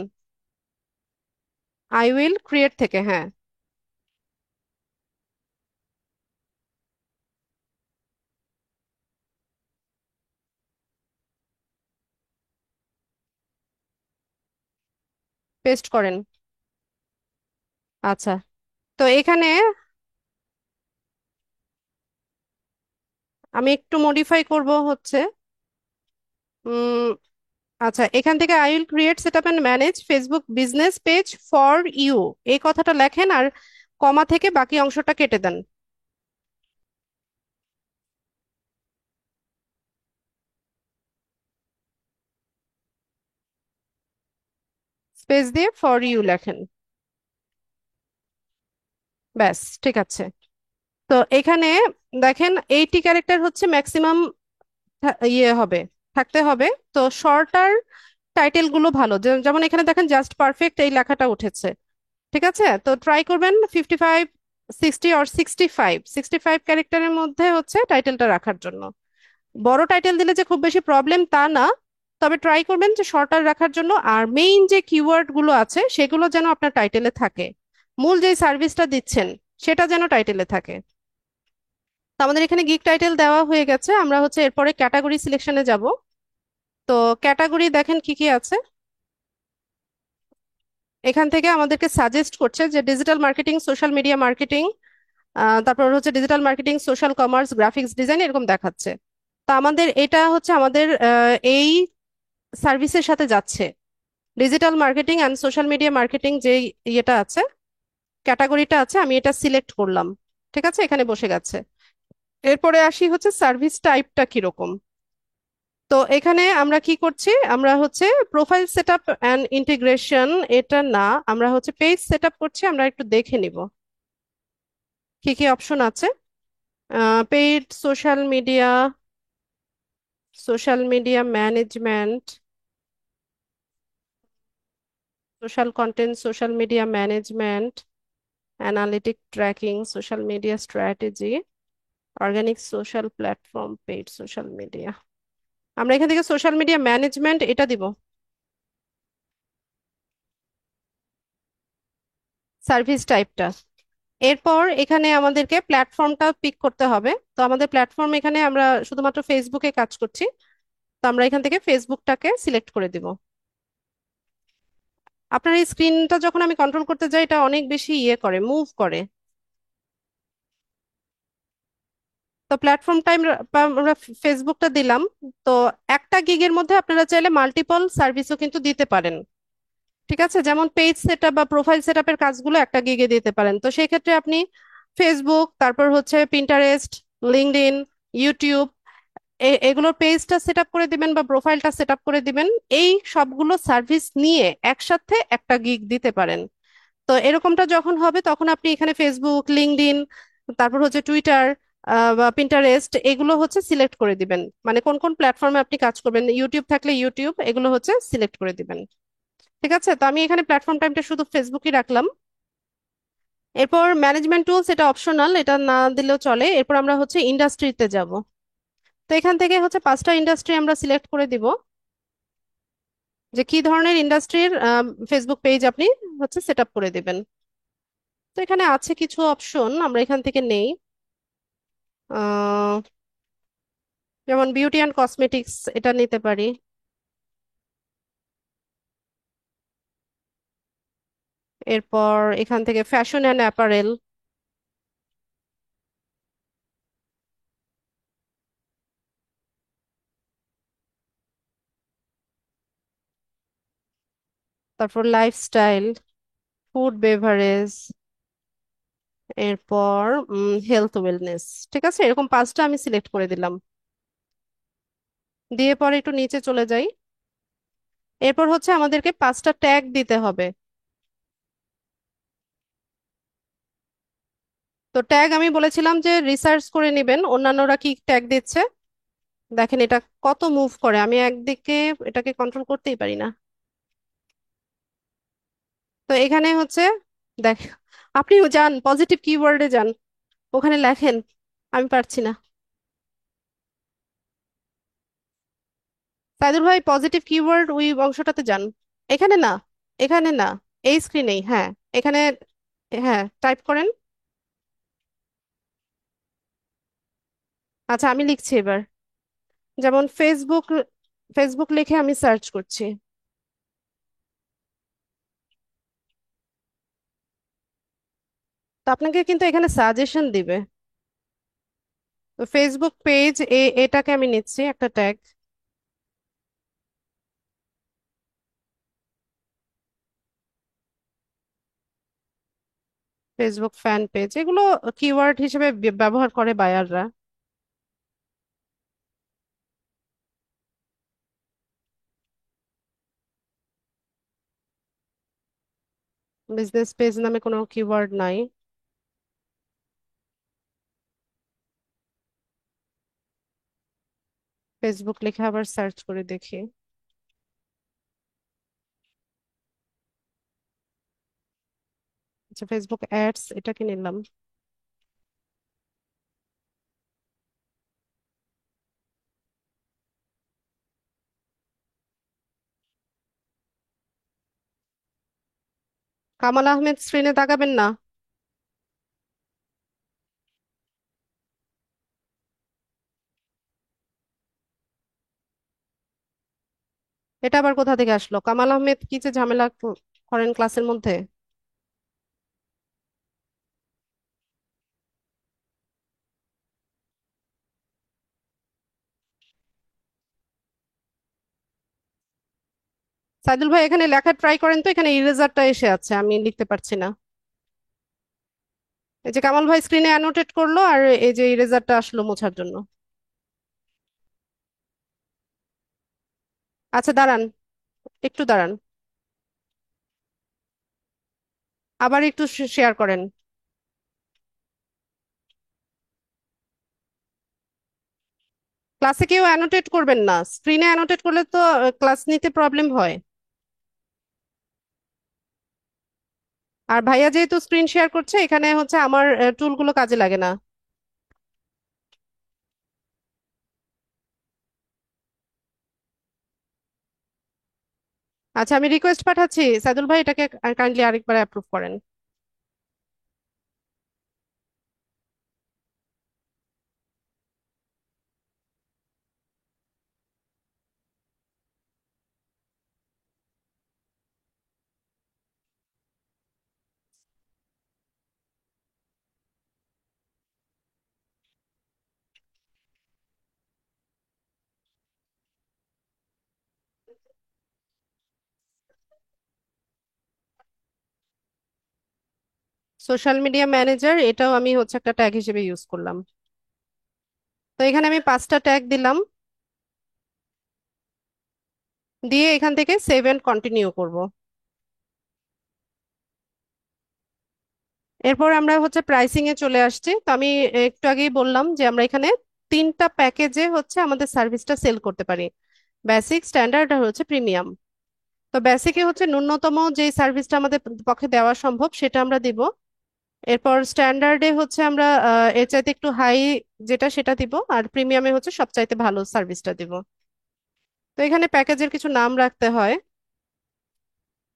আই উইল ক্রিয়েট থেকে, হ্যাঁ। পেস্ট করেন। আচ্ছা, তো এখানে আমি একটু মডিফাই করব হচ্ছে। উম আচ্ছা, এখান থেকে I will create set up and manage Facebook business page for you, এই কথাটা লেখেন আর কমা থেকে বাকি অংশটা কেটে দেন। স্পেস দিয়ে ফর ইউ লেখেন। ব্যাস, ঠিক আছে। তো এখানে দেখেন, 80 ক্যারেক্টার হচ্ছে ম্যাক্সিমাম ইয়ে হবে, থাকতে হবে। তো শর্টার টাইটেল গুলো ভালো, যেমন এখানে দেখেন জাস্ট পারফেক্ট এই লেখাটা উঠেছে। ঠিক আছে, তো ট্রাই করবেন 55, 60 অর 65, 65 ক্যারেক্টারের মধ্যে হচ্ছে টাইটেলটা রাখার জন্য। বড় টাইটেল দিলে যে খুব বেশি প্রবলেম তা না, তবে ট্রাই করবেন যে শর্টার রাখার জন্য। আর মেইন যে কিওয়ার্ড গুলো আছে সেগুলো যেন আপনার টাইটেলে থাকে, মূল যে সার্ভিসটা দিচ্ছেন সেটা যেন টাইটেলে থাকে। তো আমাদের এখানে গিগ টাইটেল দেওয়া হয়ে গেছে, আমরা হচ্ছে এরপরে ক্যাটাগরি সিলেকশনে যাব। তো ক্যাটাগরি দেখেন কি কি আছে। এখান থেকে আমাদেরকে সাজেস্ট করছে যে digital marketing, social media marketing, তারপর হচ্ছে digital marketing, social commerce, graphics design, এরকম দেখাচ্ছে। তো আমাদের এটা হচ্ছে আমাদের এই সার্ভিসের সাথে যাচ্ছে। Digital marketing and social media marketing যে ইয়েটা আছে, ক্যাটাগরিটা আছে, আমি এটা সিলেক্ট করলাম। ঠিক আছে, এখানে বসে গেছে। এরপরে আসি হচ্ছে সার্ভিস টাইপটা কিরকম। তো এখানে আমরা কি করছি, আমরা হচ্ছে প্রোফাইল সেটআপ অ্যান্ড ইন্টিগ্রেশন, এটা না, আমরা হচ্ছে পেজ সেটআপ করছি। আমরা একটু দেখে নিব কি কি অপশন আছে। Paid social media, social media management, social content, social media management, analytic tracking, social media strategy, organic social platform, paid social media. আমরা এখান থেকে সোশ্যাল মিডিয়া ম্যানেজমেন্ট এটা দিব, সার্ভিস টাইপটা। এরপর এখানে আমাদেরকে প্ল্যাটফর্মটা পিক করতে হবে। তো আমাদের প্ল্যাটফর্ম এখানে আমরা শুধুমাত্র ফেসবুকে কাজ করছি, তো আমরা এখান থেকে ফেসবুকটাকে সিলেক্ট করে দিব। আপনার এই স্ক্রিনটা যখন আমি কন্ট্রোল করতে যাই এটা অনেক বেশি ইয়ে করে, মুভ করে। তো প্ল্যাটফর্মটা আমরা ফেসবুকটা দিলাম। তো একটা গিগের মধ্যে আপনারা চাইলে মাল্টিপল সার্ভিসও কিন্তু দিতে পারেন। ঠিক আছে, যেমন পেজ সেটআপ বা প্রোফাইল সেটআপের কাজগুলো একটা গিগে দিতে পারেন। তো সেই ক্ষেত্রে আপনি ফেসবুক, তারপর হচ্ছে পিন্টারেস্ট, লিঙ্কডইন, ইউটিউব, এগুলোর পেজটা সেট আপ করে দিবেন বা প্রোফাইলটা সেট আপ করে দিবেন। এই সবগুলো সার্ভিস নিয়ে একসাথে একটা গিগ দিতে পারেন। তো এরকমটা যখন হবে তখন আপনি এখানে ফেসবুক, লিঙ্কডইন, তারপর হচ্ছে টুইটার বা পিন্টারেস্ট, এগুলো হচ্ছে সিলেক্ট করে দিবেন। মানে কোন কোন প্ল্যাটফর্মে আপনি কাজ করবেন, ইউটিউব থাকলে ইউটিউব, এগুলো হচ্ছে সিলেক্ট করে দিবেন। ঠিক আছে, তো আমি এখানে প্ল্যাটফর্ম টাইমটা শুধু ফেসবুকই রাখলাম। এরপর ম্যানেজমেন্ট টুলস, এটা অপশনাল, এটা না দিলেও চলে। এরপর আমরা হচ্ছে ইন্ডাস্ট্রিতে যাব। তো এখান থেকে হচ্ছে 5টা ইন্ডাস্ট্রি আমরা সিলেক্ট করে দিব, যে কি ধরনের ইন্ডাস্ট্রির ফেসবুক পেজ আপনি হচ্ছে সেট আপ করে দিবেন। তো এখানে আছে কিছু অপশন, আমরা এখান থেকে নেই। আহ, যেমন বিউটি অ্যান্ড কসমেটিক্স, এটা নিতে পারি। এরপর এখান থেকে ফ্যাশন অ্যান্ড অ্যাপারেল, তারপর লাইফস্টাইল, ফুড বেভারেজ, এরপর হেলথ ওয়েলনেস। ঠিক আছে, এরকম 5টা আমি সিলেক্ট করে দিলাম। দিয়ে পরে একটু নিচে চলে যাই। এরপর হচ্ছে আমাদেরকে 5টা ট্যাগ দিতে হবে। তো ট্যাগ আমি বলেছিলাম যে রিসার্চ করে নেবেন অন্যান্যরা কি ট্যাগ দিচ্ছে। দেখেন এটা কত মুভ করে, আমি একদিকে এটাকে কন্ট্রোল করতেই পারি না। তো এখানে হচ্ছে দেখ, আপনিও যান পজিটিভ কিওয়ার্ডে যান, ওখানে লেখেন। আমি পারছি না। সাইদুল ভাই, পজিটিভ কিওয়ার্ড ওই অংশটাতে যান। এখানে না, এখানে না, এই স্ক্রিনেই, হ্যাঁ, এখানে, হ্যাঁ টাইপ করেন। আচ্ছা, আমি লিখছি এবার। যেমন ফেসবুক, ফেসবুক লিখে আমি সার্চ করছি। তো আপনাকে কিন্তু এখানে সাজেশন দিবে। তো ফেসবুক পেজ, এটাকে আমি নিচ্ছি একটা ট্যাগ। ফেসবুক ফ্যান পেজ, এগুলো কিওয়ার্ড হিসেবে ব্যবহার করে বায়াররা। বিজনেস পেজ নামে কোনো কিওয়ার্ড নাই। ফেসবুক লিখে আবার সার্চ করে দেখি। আচ্ছা, ফেসবুক অ্যাডস, এটাকে নিলাম। কামাল আহমেদ স্ক্রিনে তাকাবেন না। এটা আবার কোথা থেকে আসলো? কামাল আহমেদ কি যে ঝামেলা করেন ক্লাসের মধ্যে। সাইদুল ভাই, এখানে লেখা ট্রাই করেন তো, এখানে ইরেজারটা এসে আছে, আমি লিখতে পারছি না। এই যে কামাল ভাই স্ক্রিনে অ্যানোটেট করলো, আর এই যে ইরেজারটা আসলো মোছার জন্য। আচ্ছা দাঁড়ান, একটু দাঁড়ান, আবার একটু শেয়ার করেন। ক্লাসে কেউ অ্যানোটেট করবেন না, স্ক্রিনে অ্যানোটেট করলে তো ক্লাস নিতে প্রবলেম হয়। আর ভাইয়া যেহেতু স্ক্রিন শেয়ার করছে, এখানে হচ্ছে আমার টুলগুলো কাজে লাগে না। আচ্ছা, আমি রিকোয়েস্ট পাঠাচ্ছি, সাইদুল ভাই এটাকে কাইন্ডলি আরেকবার অ্যাপ্রুভ করেন। সোশ্যাল মিডিয়া ম্যানেজার, এটাও আমি হচ্ছে একটা ট্যাগ হিসেবে ইউজ করলাম। তো এখানে আমি 5টা ট্যাগ দিলাম, দিয়ে এখান থেকে সেভ এন্ড কন্টিনিউ করব। এরপর আমরা হচ্ছে প্রাইসিং এ চলে আসছি। তো আমি একটু আগেই বললাম যে আমরা এখানে 3টা প্যাকেজে হচ্ছে আমাদের সার্ভিসটা সেল করতে পারি: বেসিক, স্ট্যান্ডার্ড আর হচ্ছে প্রিমিয়াম। তো বেসিকে হচ্ছে ন্যূনতম যে সার্ভিসটা আমাদের পক্ষে দেওয়া সম্ভব সেটা আমরা দিব। এরপর স্ট্যান্ডার্ডে হচ্ছে আমরা এর চাইতে একটু হাই যেটা সেটা দিব, আর প্রিমিয়ামে হচ্ছে সবচাইতে ভালো সার্ভিসটা দিব। তো এখানে প্যাকেজের কিছু নাম রাখতে হয়,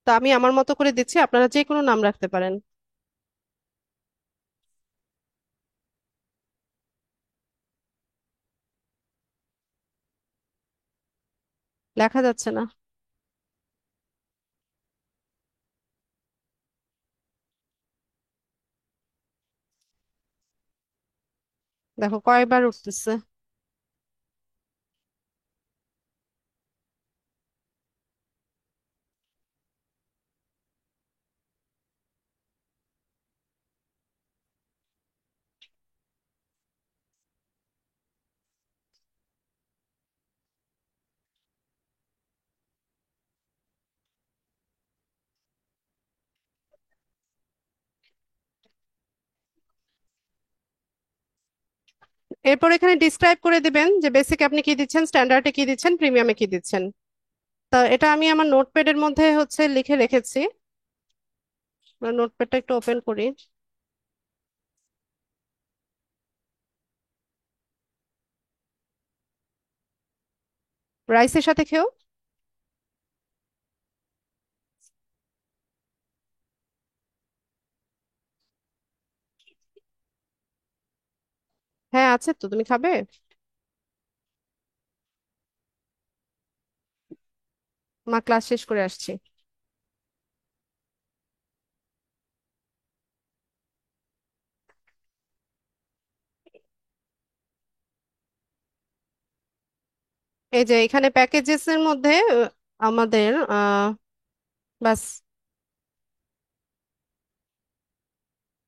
তো আমি আমার মতো করে দিচ্ছি, আপনারা যে কোনো নাম রাখতে পারেন। লেখা যাচ্ছে না। দেখো কয়বার উঠতেছে। এরপর এখানে ডিসক্রাইব করে দিবেন যে বেসিক আপনি কি দিচ্ছেন, স্ট্যান্ডার্ডে কি দিচ্ছেন, প্রিমিয়ামে কি দিচ্ছেন। তা এটা আমি আমার নোটপ্যাডের মধ্যে হচ্ছে লিখে রেখেছি। নোটপ্যাডটা একটু ওপেন করি। রাইসের সাথে খেও। হ্যাঁ আছে তো, তুমি খাবে? মা ক্লাস শেষ করে আসছি। এই যে এখানে প্যাকেজেস এর মধ্যে আমাদের বাস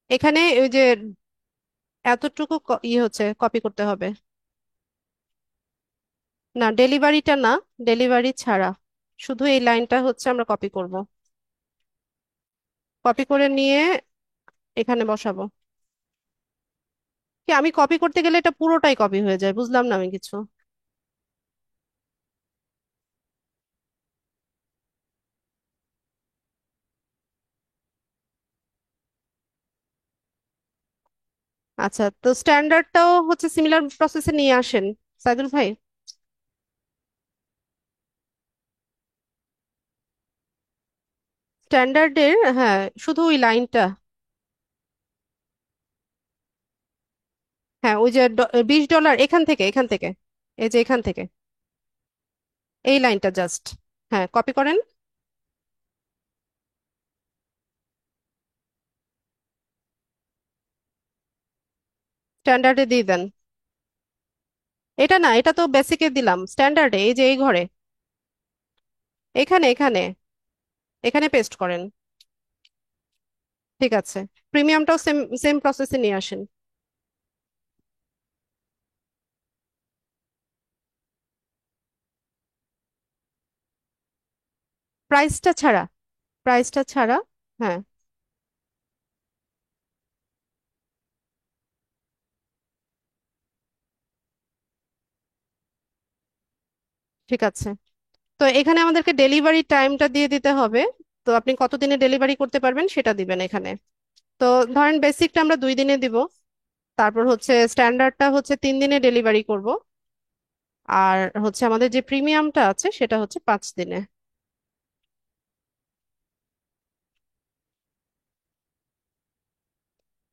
এখানে ওই যে এতটুকু হচ্ছে কপি করতে হবে। না, ডেলিভারিটা না, ডেলিভারি ছাড়া শুধু এই লাইনটা হচ্ছে আমরা কপি করব। কপি করে নিয়ে এখানে বসাবো। কি, আমি কপি করতে গেলে এটা পুরোটাই কপি হয়ে যায়, বুঝলাম না আমি কিছু। আচ্ছা, তো স্ট্যান্ডার্ডটাও হচ্ছে সিমিলার প্রসেসে নিয়ে আসেন সাইদুল ভাই। স্ট্যান্ডার্ডের, হ্যাঁ, শুধু ওই লাইনটা। হ্যাঁ, ওই যে $20 এখান থেকে, এখান থেকে, এই যে এখান থেকে এই লাইনটা জাস্ট, হ্যাঁ, কপি করেন। স্ট্যান্ডার্ডে দিয়ে দেন। এটা না, এটা তো বেসিকে দিলাম, স্ট্যান্ডার্ডে এই যে এই ঘরে, এখানে এখানে এখানে পেস্ট করেন। ঠিক আছে। প্রিমিয়ামটাও সেম সেম প্রসেসে নিয়ে আসেন। প্রাইসটা ছাড়া, প্রাইসটা ছাড়া। হ্যাঁ, ঠিক আছে। তো এখানে আমাদেরকে ডেলিভারি টাইমটা দিয়ে দিতে হবে। তো আপনি কতদিনে ডেলিভারি করতে পারবেন সেটা দিবেন এখানে। তো ধরেন বেসিকটা আমরা 2 দিনে দিব, তারপর হচ্ছে স্ট্যান্ডার্ডটা হচ্ছে 3 দিনে ডেলিভারি করব, আর হচ্ছে আমাদের যে প্রিমিয়ামটা আছে সেটা হচ্ছে 5 দিনে।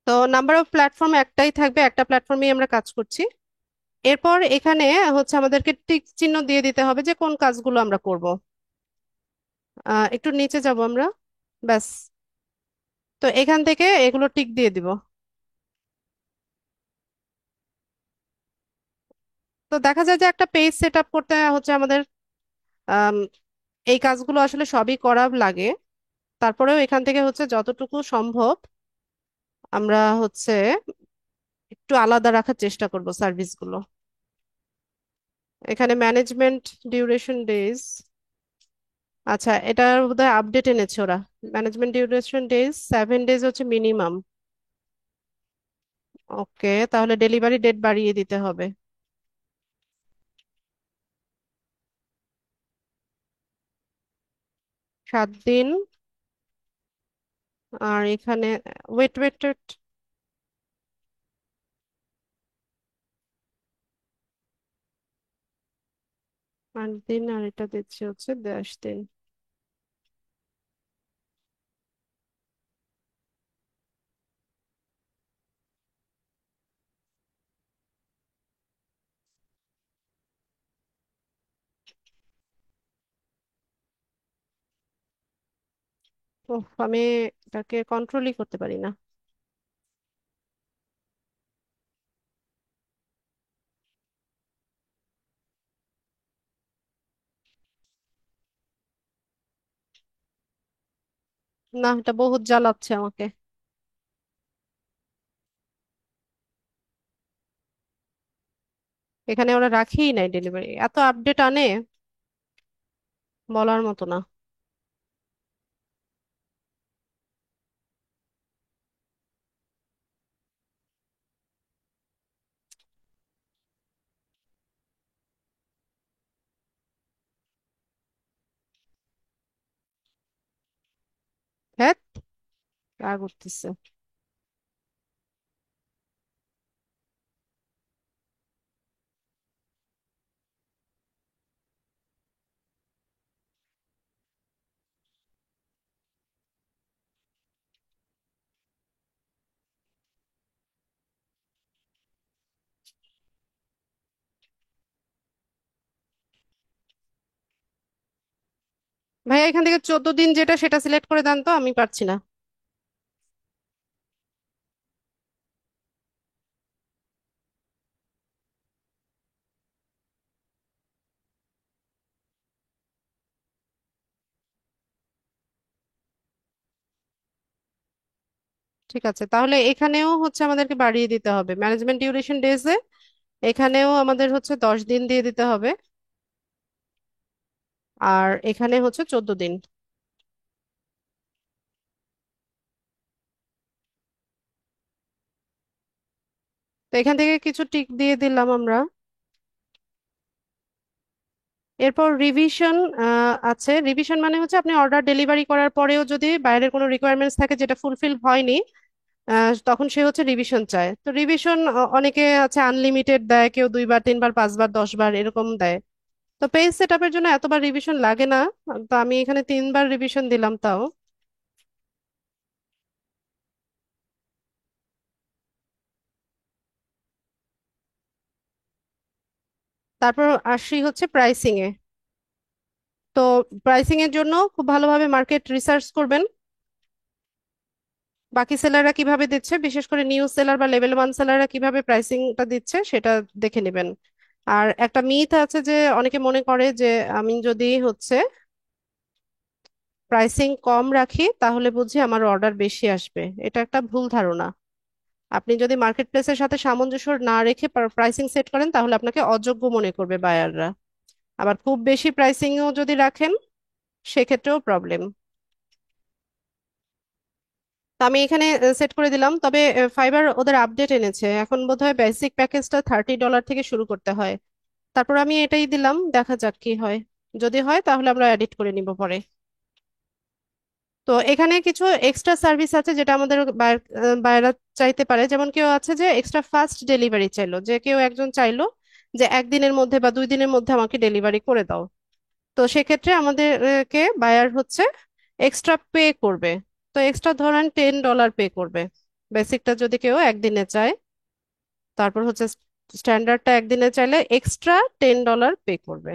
তো নাম্বার অফ প্ল্যাটফর্ম একটাই থাকবে, একটা প্ল্যাটফর্মেই আমরা কাজ করছি। এরপর এখানে হচ্ছে আমাদেরকে টিক চিহ্ন দিয়ে দিতে হবে যে কোন কাজগুলো আমরা করব। একটু নিচে যাব আমরা। ব্যাস। তো এখান থেকে এগুলো টিক দিয়ে দিব। তো দেখা যায় যে একটা পেজ সেট আপ করতে হচ্ছে আমাদের আম, এই কাজগুলো আসলে সবই করা লাগে। তারপরেও এখান থেকে হচ্ছে যতটুকু সম্ভব আমরা হচ্ছে একটু আলাদা রাখার চেষ্টা করব সার্ভিসগুলো। এখানে ম্যানেজমেন্ট ডিউরেশন ডেজ, আচ্ছা এটার বোধহয় আপডেট এনেছে ওরা। ম্যানেজমেন্ট ডিউরেশন ডেজ 7 ডেজ হচ্ছে মিনিমাম। ওকে, তাহলে ডেলিভারি ডেট বাড়িয়ে দিতে হবে 7 দিন। আর এখানে ওয়েট ওয়েট ওয়েট, 8 দিন আর এটা দিচ্ছে হচ্ছে 10 দিন। ওহ, আমি এটাকে কন্ট্রোলই করতে পারি না। না, এটা বহুত জ্বালাচ্ছে আমাকে। এখানে ওরা রাখিই নাই ডেলিভারি, এত আপডেট আনে বলার মতো না। হ্যাঁ, রাগ উঠতেছে। ভাইয়া এখান থেকে 14 দিন যেটা সেটা সিলেক্ট করে দেন তো, আমি পারছি না। ঠিক আছে, তাহলে এখানেও হচ্ছে আমাদেরকে বাড়িয়ে দিতে হবে ম্যানেজমেন্ট ডিউরেশন ডেজে। এখানেও আমাদের হচ্ছে 10 দিন দিয়ে দিতে হবে। আর এখানে হচ্ছে 14 দিন। তো এখান থেকে কিছু টিক দিয়ে দিলাম আমরা। এরপর রিভিশন আছে। রিভিশন মানে হচ্ছে আপনি অর্ডার ডেলিভারি করার পরেও যদি বাইরের কোনো রিকোয়ারমেন্টস থাকে যেটা ফুলফিল হয়নি, তখন সে হচ্ছে রিভিশন চায়। তো রিভিশন অনেকে আছে আনলিমিটেড দেয়, কেউ 2 বার 3 বার 5 বার 10 বার এরকম দেয়। তো পেজ সেট আপের জন্য এতবার রিভিশন লাগে না। তো আমি এখানে 3 বার রিভিশন দিলাম তাও। তারপর আসি হচ্ছে প্রাইসিং এ। তো প্রাইসিং এর জন্য খুব ভালোভাবে মার্কেট রিসার্চ করবেন, বাকি সেলাররা কিভাবে দিচ্ছে, বিশেষ করে নিউ সেলার বা লেভেল 1 সেলাররা কিভাবে প্রাইসিংটা দিচ্ছে সেটা দেখে নেবেন। আর একটা মিথ আছে যে অনেকে মনে করে যে আমি যদি হচ্ছে প্রাইসিং কম রাখি তাহলে বুঝি আমার অর্ডার বেশি আসবে। এটা একটা ভুল ধারণা। আপনি যদি মার্কেট প্লেসের সাথে সামঞ্জস্য না রেখে প্রাইসিং সেট করেন তাহলে আপনাকে অযোগ্য মনে করবে বায়াররা। আবার খুব বেশি প্রাইসিংও যদি রাখেন সেক্ষেত্রেও প্রবলেম। তো আমি এখানে সেট করে দিলাম। তবে ফাইবার ওদের আপডেট এনেছে, এখন বোধহয় বেসিক প্যাকেজটা $30 থেকে শুরু করতে হয়। তারপর আমি এটাই দিলাম, দেখা যাক কি হয়। যদি হয় তাহলে আমরা এডিট করে নিব পরে। তো এখানে কিছু এক্সট্রা সার্ভিস আছে যেটা আমাদের বায়রা চাইতে পারে। যেমন কেউ আছে যে এক্সট্রা ফাস্ট ডেলিভারি চাইলো, যে কেউ একজন চাইলো যে 1 দিনের মধ্যে বা 2 দিনের মধ্যে আমাকে ডেলিভারি করে দাও। তো সেক্ষেত্রে আমাদেরকে বায়ার হচ্ছে এক্সট্রা পে করবে। তো এক্সট্রা ধরেন $10 পে করবে। বেসিকটা যদি কেউ একদিনে চায়, তারপর হচ্ছে স্ট্যান্ডার্ডটা একদিনে চাইলে এক্সট্রা $10 পে করবে।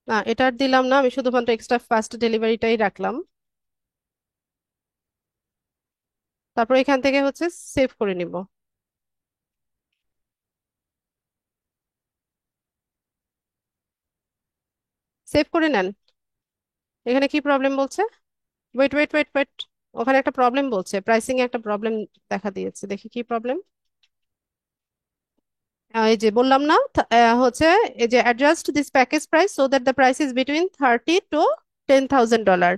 না, এটা আর দিলাম না, আমি শুধুমাত্র এক্সট্রা ফাস্ট ডেলিভারিটাই রাখলাম। তারপর এখান থেকে হচ্ছে সেভ করে নিব। সেভ করে নেন। এখানে কি প্রবলেম বলছে? ওয়েট ওয়েট ওয়েট ওয়েট, ওখানে একটা প্রবলেম বলছে, প্রাইসিং এ একটা প্রবলেম দেখা দিয়েছে, দেখি কি প্রবলেম। এই যে বললাম না, হচ্ছে এই যে adjust this package price so that the price is between 30 to 10,000 dollar.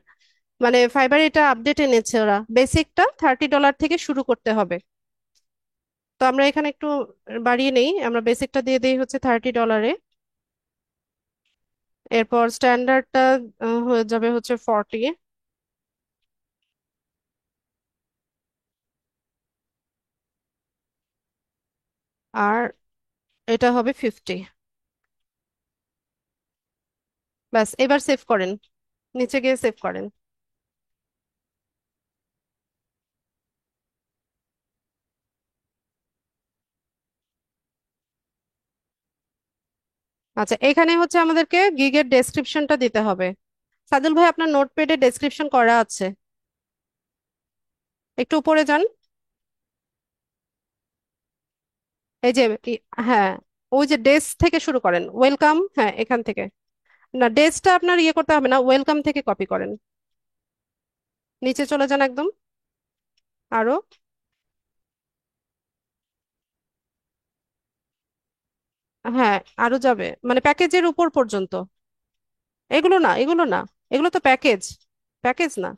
মানে ফাইবার এটা আপডেট এনেছে, ওরা বেসিকটা $30 থেকে শুরু করতে হবে। তো আমরা এখানে একটু বাড়িয়ে নেই, আমরা বেসিকটা দিয়ে দিই হচ্ছে $30। এরপর স্ট্যান্ডার্ডটা হয়ে যাবে হচ্ছে 40। আর এটা হবে 50। ব্যাস, এবার সেভ করেন, নিচে গিয়ে সেভ করেন। আচ্ছা, এখানে হচ্ছে আমাদেরকে গিগের ডেসক্রিপশনটা দিতে হবে। সাদুল ভাই, আপনার নোটপ্যাডে ডেসক্রিপশন করা আছে, একটু উপরে যান। এই যে হ্যাঁ, ওই যে ডেস থেকে শুরু করেন, ওয়েলকাম, হ্যাঁ এখান থেকে। না, ডেসটা আপনার ইয়ে করতে হবে না, ওয়েলকাম থেকে কপি করেন। নিচে চলে যান একদম, আরো। হ্যাঁ, আরো যাবে, মানে প্যাকেজের উপর পর্যন্ত। এগুলো না, এগুলো না, এগুলো তো প্যাকেজ, প্যাকেজ না।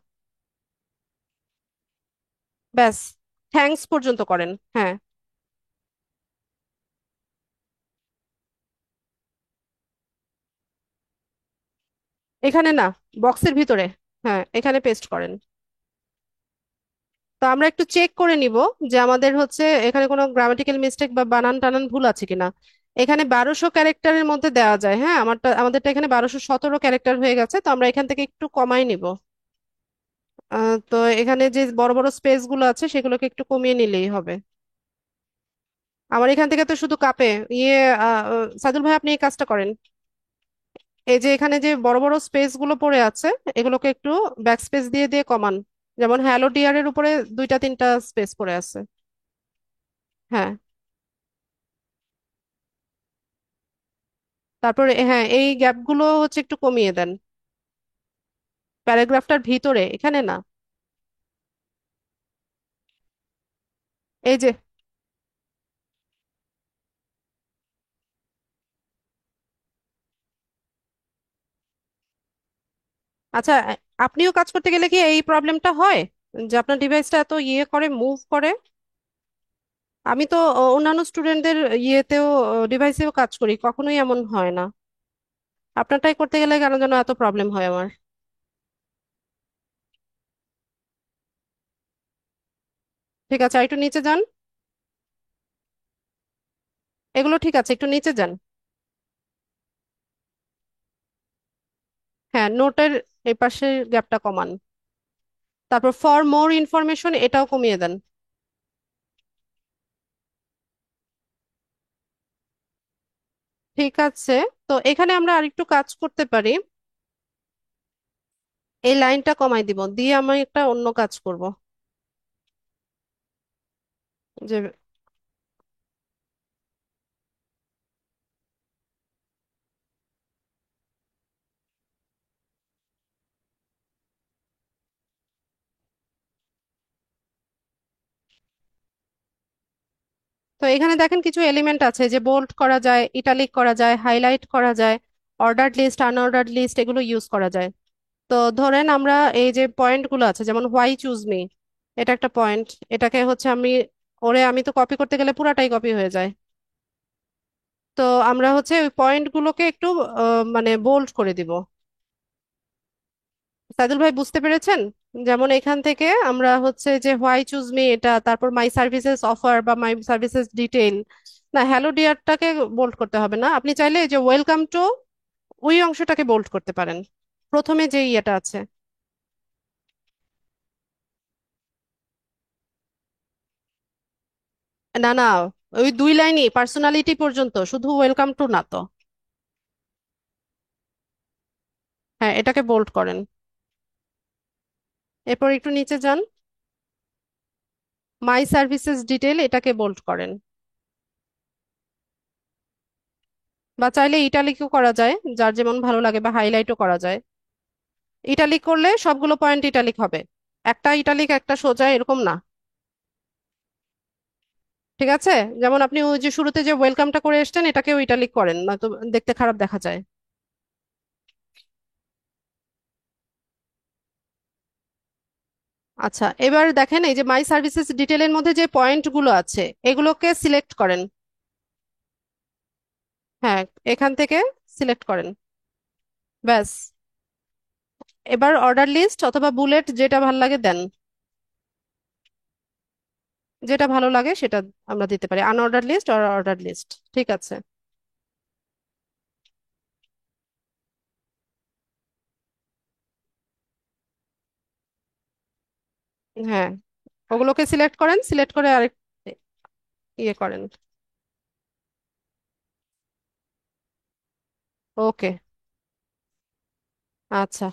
ব্যাস, থ্যাঙ্কস পর্যন্ত করেন, হ্যাঁ। এখানে না, বক্সের ভিতরে, হ্যাঁ এখানে পেস্ট করেন। তো আমরা একটু চেক করে নিব যে আমাদের হচ্ছে এখানে কোনো গ্রামাটিক্যাল মিস্টেক বা বানান টানান ভুল আছে কিনা। এখানে 1200 ক্যারেক্টারের মধ্যে দেওয়া যায়, হ্যাঁ আমাদেরটা এখানে 1217 ক্যারেক্টার হয়ে গেছে, তো আমরা এখান থেকে একটু কমাই নিব। তো এখানে যে বড় বড় স্পেস গুলো আছে সেগুলোকে একটু কমিয়ে নিলেই হবে। আমার এখান থেকে তো শুধু কাপে ইয়ে সাদুল ভাই, আপনি এই কাজটা করেন। এই যে এখানে যে বড় বড় স্পেস গুলো পড়ে আছে, এগুলোকে একটু ব্যাক স্পেস দিয়ে দিয়ে কমান। যেমন হ্যালো ডিয়ার এর উপরে দুইটা তিনটা স্পেস পড়ে আছে। হ্যাঁ, তারপরে হ্যাঁ, এই গ্যাপ গুলো হচ্ছে একটু কমিয়ে দেন, প্যারাগ্রাফটার ভিতরে, এখানে না। এই যে, আচ্ছা, আপনিও কাজ করতে গেলে কি এই প্রবলেমটা হয় যে আপনার ডিভাইসটা এত ইয়ে করে, মুভ করে? আমি তো অন্যান্য স্টুডেন্টদের ইয়েতেও, ডিভাইসেও কাজ করি, কখনোই এমন হয় না। আপনারটাই করতে গেলে কেন যেন এত প্রবলেম হয় আমার। ঠিক আছে, আর একটু নিচে যান। এগুলো ঠিক আছে, একটু নিচে যান। হ্যাঁ, নোটের এই পাশে গ্যাপটা কমান। তারপর ফর মোর ইনফরমেশন এটাও কমিয়ে দেন। ঠিক আছে, তো এখানে আমরা আরেকটু কাজ করতে পারি। এই লাইনটা কমাই দিব, দিয়ে আমি একটা অন্য কাজ করব। যে তো এখানে দেখেন কিছু এলিমেন্ট আছে, যে বোল্ড করা যায়, ইটালিক করা যায়, হাইলাইট করা যায়, অর্ডার্ড লিস্ট, আনঅর্ডার্ড লিস্ট, এগুলো ইউজ করা যায়। তো ধরেন আমরা এই যে পয়েন্ট গুলো আছে, যেমন হোয়াই চুজ মি, এটা একটা পয়েন্ট। এটাকে হচ্ছে আমি তো কপি করতে গেলে পুরাটাই কপি হয়ে যায়। তো আমরা হচ্ছে ওই পয়েন্ট গুলোকে একটু মানে বোল্ড করে দিব। সাইদুল ভাই, বুঝতে পেরেছেন? যেমন এখান থেকে আমরা হচ্ছে যে হোয়াই চুজ মি এটা, তারপর মাই সার্ভিসেস অফার বা মাই সার্ভিসেস ডিটেইল, না হ্যালো ডিয়ারটাকে বোল্ড করতে হবে না, আপনি চাইলে এই যে ওয়েলকাম টু, ওই অংশটাকে বোল্ড করতে পারেন, প্রথমে যে ইয়েটা আছে। না না, ওই দুই লাইনই পার্সোনালিটি পর্যন্ত, শুধু ওয়েলকাম টু না তো। হ্যাঁ, এটাকে বোল্ড করেন। এরপর একটু নিচে যান। মাই সার্ভিসেস ডিটেল এটাকে বোল্ড করেন, বা চাইলে ইটালিকও করা যায়, যার যেমন ভালো লাগে, বা হাইলাইটও করা যায়। ইটালিক করলে সবগুলো পয়েন্ট ইটালিক হবে, একটা ইটালিক একটা সোজা এরকম না। ঠিক আছে, যেমন আপনি ওই যে শুরুতে যে ওয়েলকামটা করে এসেছেন এটাকেও ইটালিক করেন, নয়তো দেখতে খারাপ দেখা যায়। আচ্ছা, এবার দেখেন এই যে মাই সার্ভিসেস ডিটেলের মধ্যে যে পয়েন্টগুলো আছে এগুলোকে সিলেক্ট করেন। হ্যাঁ, এখান থেকে সিলেক্ট করেন, ব্যাস। এবার অর্ডার লিস্ট অথবা বুলেট যেটা ভালো লাগে দেন, যেটা ভালো লাগে সেটা আমরা দিতে পারি, আনঅর্ডার লিস্ট আর অর্ডার লিস্ট। ঠিক আছে। হ্যাঁ, ওগুলোকে সিলেক্ট করেন, সিলেক্ট করে আরেক ইয়ে করেন। ওকে। আচ্ছা,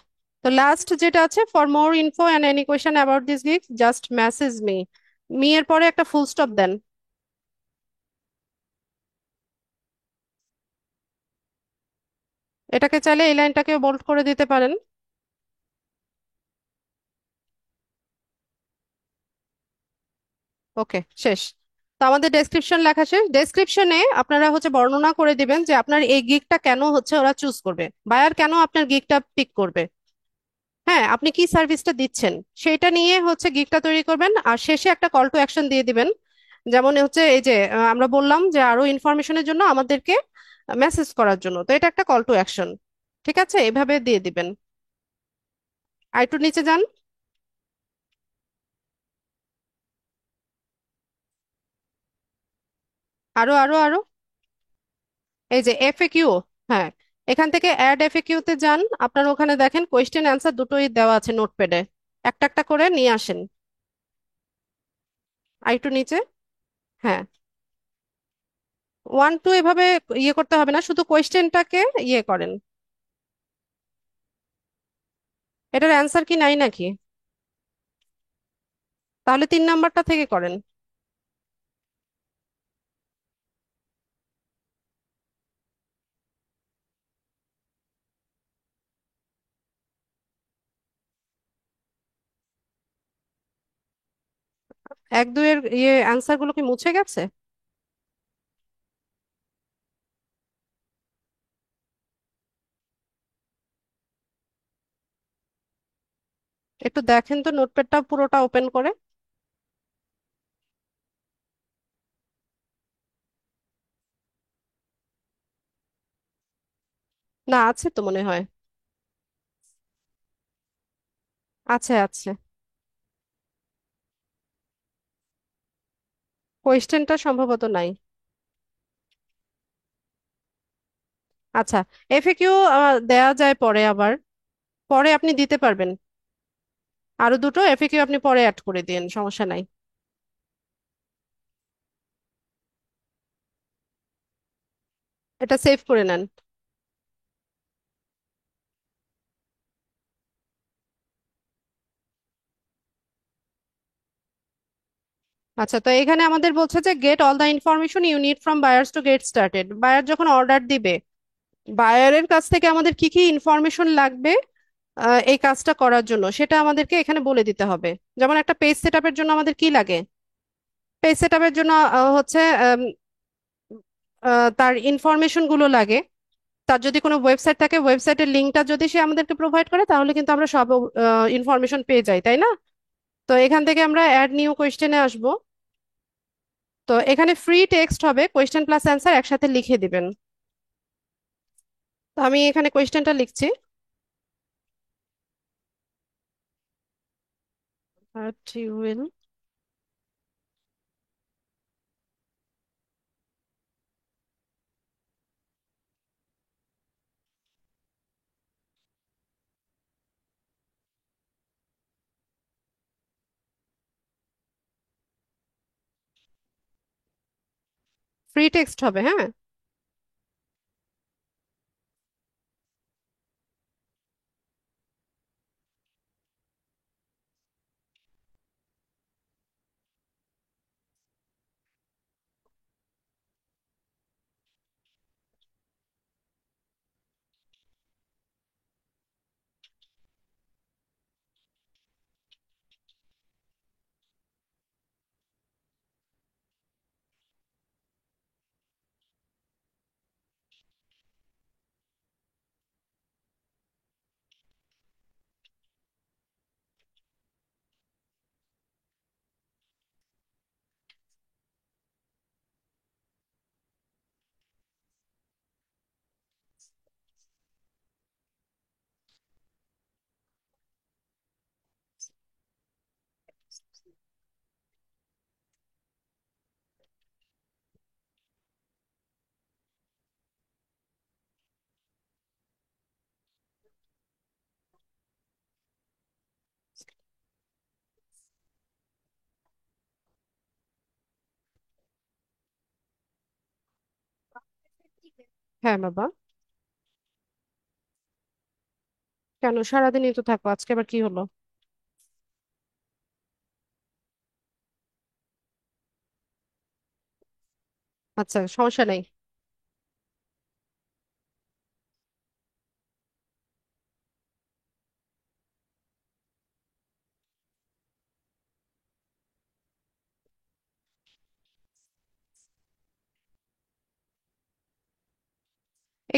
তো লাস্ট যেটা আছে, for more info and any question about this gig just message me. Me এর পরে একটা ফুল স্টপ দেন। এটাকে চাইলে এই লাইনটাকে বোল্ড করে দিতে পারেন। ওকে, শেষ। তো আমাদের ডেসক্রিপশন লেখা শেষ। ডেসক্রিপশনে আপনারা হচ্ছে বর্ণনা করে দিবেন যে আপনার এই গিগটা কেন হচ্ছে ওরা চুজ করবে, বায়ার কেন আপনার গিগটা পিক করবে। হ্যাঁ, আপনি কি সার্ভিসটা দিচ্ছেন সেটা নিয়ে হচ্ছে গিগটা তৈরি করবেন, আর শেষে একটা কল টু অ্যাকশন দিয়ে দিবেন। যেমন হচ্ছে এই যে আমরা বললাম যে আরো ইনফরমেশনের জন্য আমাদেরকে মেসেজ করার জন্য, তো এটা একটা কল টু অ্যাকশন। ঠিক আছে, এভাবে দিয়ে দিবেন। আর একটু নিচে যান। আরো আরো আরো, এই যে এফএকিউ। হ্যাঁ, এখান থেকে অ্যাড এফএকিউ তে যান, আপনার ওখানে দেখেন কোয়েশ্চেন অ্যান্সার দুটোই দেওয়া আছে নোটপ্যাডে, একটা একটা করে নিয়ে আসেন। আর একটু নিচে। হ্যাঁ, ওয়ান টু এভাবে ইয়ে করতে হবে না, শুধু কোয়েশ্চেনটাকে ইয়ে করেন। এটার অ্যান্সার কি নাই নাকি? তাহলে 3 নাম্বারটা থেকে করেন। এক দুইয়ের ইয়ে অ্যান্সার গুলো কি মুছে গেছে? একটু দেখেন তো নোটপ্যাডটা পুরোটা ওপেন করে। না, আছে তো মনে হয়। আছে আছে। কোয়েশ্চেনটা সম্ভবত নাই। আচ্ছা, এফএকিউ দেয়া যায় পরে আবার, পরে আপনি দিতে পারবেন। আরো দুটো এফএকিউ আপনি পরে অ্যাড করে দিন, সমস্যা নাই। এটা সেভ করে নেন। আচ্ছা, তো এখানে আমাদের বলছে যে get all the information you need from buyers to get started. Buyer যখন অর্ডার দিবে, বায়ারের কাছ থেকে আমাদের কি কি ইনফরমেশন লাগবে এই কাজটা করার জন্য সেটা আমাদেরকে এখানে বলে দিতে হবে। যেমন একটা পেজ সেটআপের জন্য আমাদের কি লাগে, পেজ সেটআপের জন্য হচ্ছে তার ইনফরমেশন গুলো লাগে। তার যদি কোনো ওয়েবসাইট থাকে, ওয়েবসাইটের লিঙ্কটা যদি সে আমাদেরকে প্রোভাইড করে তাহলে কিন্তু আমরা সব ইনফরমেশন পেয়ে যাই, তাই না? তো এখান থেকে আমরা অ্যাড নিউ কোয়েশ্চেনে আসব। তো এখানে ফ্রি টেক্সট হবে, কোয়েশ্চেন প্লাস অ্যান্সার একসাথে লিখে দিবেন। তো আমি এখানে কোয়েশ্চেনটা লিখছি। But you will free text হবে, হ্যাঁ। হ্যাঁ বাবা। কেন সারাদিনই তো থাকো, আজকে আবার কি হলো? আচ্ছা, সমস্যা নেই।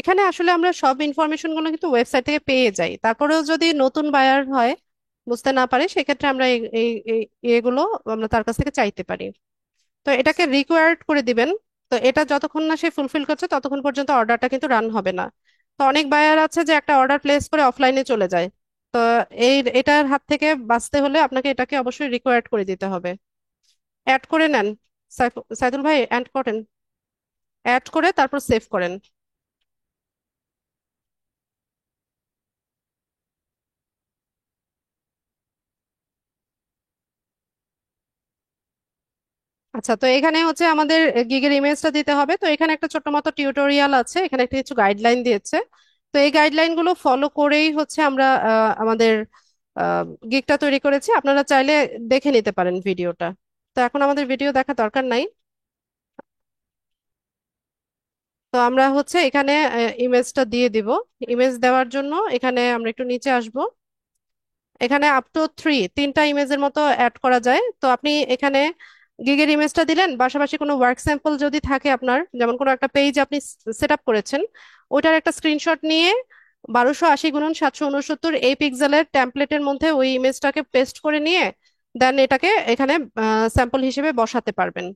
এখানে আসলে আমরা সব ইনফরমেশন গুলো কিন্তু ওয়েবসাইট থেকে পেয়ে যাই, তারপরেও যদি নতুন বায়ার হয়, বুঝতে না পারে, সেক্ষেত্রে আমরা এগুলো আমরা তার কাছ থেকে চাইতে পারি। তো এটাকে রিকোয়ার্ড করে দিবেন। তো এটা যতক্ষণ না সে ফুলফিল করছে ততক্ষণ পর্যন্ত অর্ডারটা কিন্তু রান হবে না। তো অনেক বায়ার আছে যে একটা অর্ডার প্লেস করে অফলাইনে চলে যায়। তো এটার হাত থেকে বাঁচতে হলে আপনাকে এটাকে অবশ্যই রিকোয়ার্ড করে দিতে হবে। অ্যাড করে নেন। সাইদুল ভাই, অ্যাড করেন। অ্যাড করে তারপর সেভ করেন। আচ্ছা, তো এখানে হচ্ছে আমাদের গিগের ইমেজটা দিতে হবে। তো এখানে একটা ছোট মতো টিউটোরিয়াল আছে, এখানে একটা কিছু গাইডলাইন দিয়েছে। তো এই গাইডলাইন গুলো ফলো করেই হচ্ছে আমরা আমাদের গিগটা তৈরি করেছি। আপনারা চাইলে দেখে নিতে পারেন ভিডিওটা। তো এখন আমাদের ভিডিও দেখা দরকার নাই। তো আমরা হচ্ছে এখানে ইমেজটা দিয়ে দিব। ইমেজ দেওয়ার জন্য এখানে আমরা একটু নিচে আসব। এখানে আপ টু তিনটা ইমেজের মতো অ্যাড করা যায়। তো আপনি এখানে গিগের ইমেজটা দিলেন, পাশাপাশি কোনো ওয়ার্ক স্যাম্পল যদি থাকে আপনার, যেমন কোনো একটা পেজ আপনি সেট আপ করেছেন, ওইটার একটা স্ক্রিনশট নিয়ে 1280 গুণন 769 এই পিক্সেলের টেমপ্লেটের মধ্যে ওই ইমেজটাকে পেস্ট করে নিয়ে দেন এটাকে এখানে স্যাম্পল হিসেবে বসাতে পারবেন।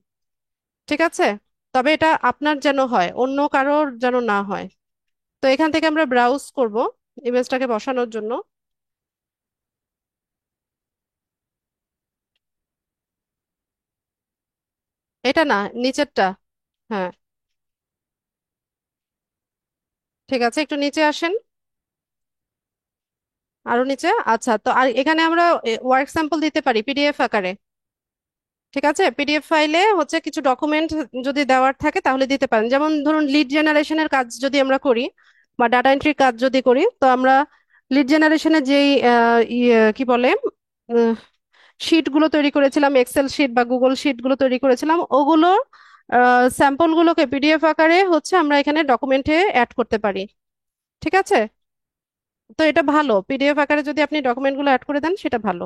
ঠিক আছে? তবে এটা আপনার যেন হয়, অন্য কারোর যেন না হয়। তো এখান থেকে আমরা ব্রাউজ করব ইমেজটাকে বসানোর জন্য। এটা না, নিচেরটা। হ্যাঁ, ঠিক আছে, একটু নিচে আসেন। আরো নিচে। আচ্ছা, তো আর এখানে আমরা ওয়ার্ক স্যাম্পল দিতে পারি পিডিএফ আকারে। ঠিক আছে, পিডিএফ ফাইলে হচ্ছে কিছু ডকুমেন্ট যদি দেওয়ার থাকে তাহলে দিতে পারেন। যেমন ধরুন লিড জেনারেশনের কাজ যদি আমরা করি বা ডাটা এন্ট্রির কাজ যদি করি, তো আমরা লিড জেনারেশনের যেই কি বলে শিট গুলো তৈরি করেছিলাম, এক্সেল শিট বা গুগল শিট গুলো তৈরি করেছিলাম, ওগুলো স্যাম্পল গুলোকে পিডিএফ আকারে হচ্ছে আমরা এখানে ডকুমেন্টে অ্যাড করতে পারি। ঠিক আছে? তো এটা ভালো, পিডিএফ আকারে যদি আপনি ডকুমেন্টগুলো অ্যাড করে দেন সেটা ভালো।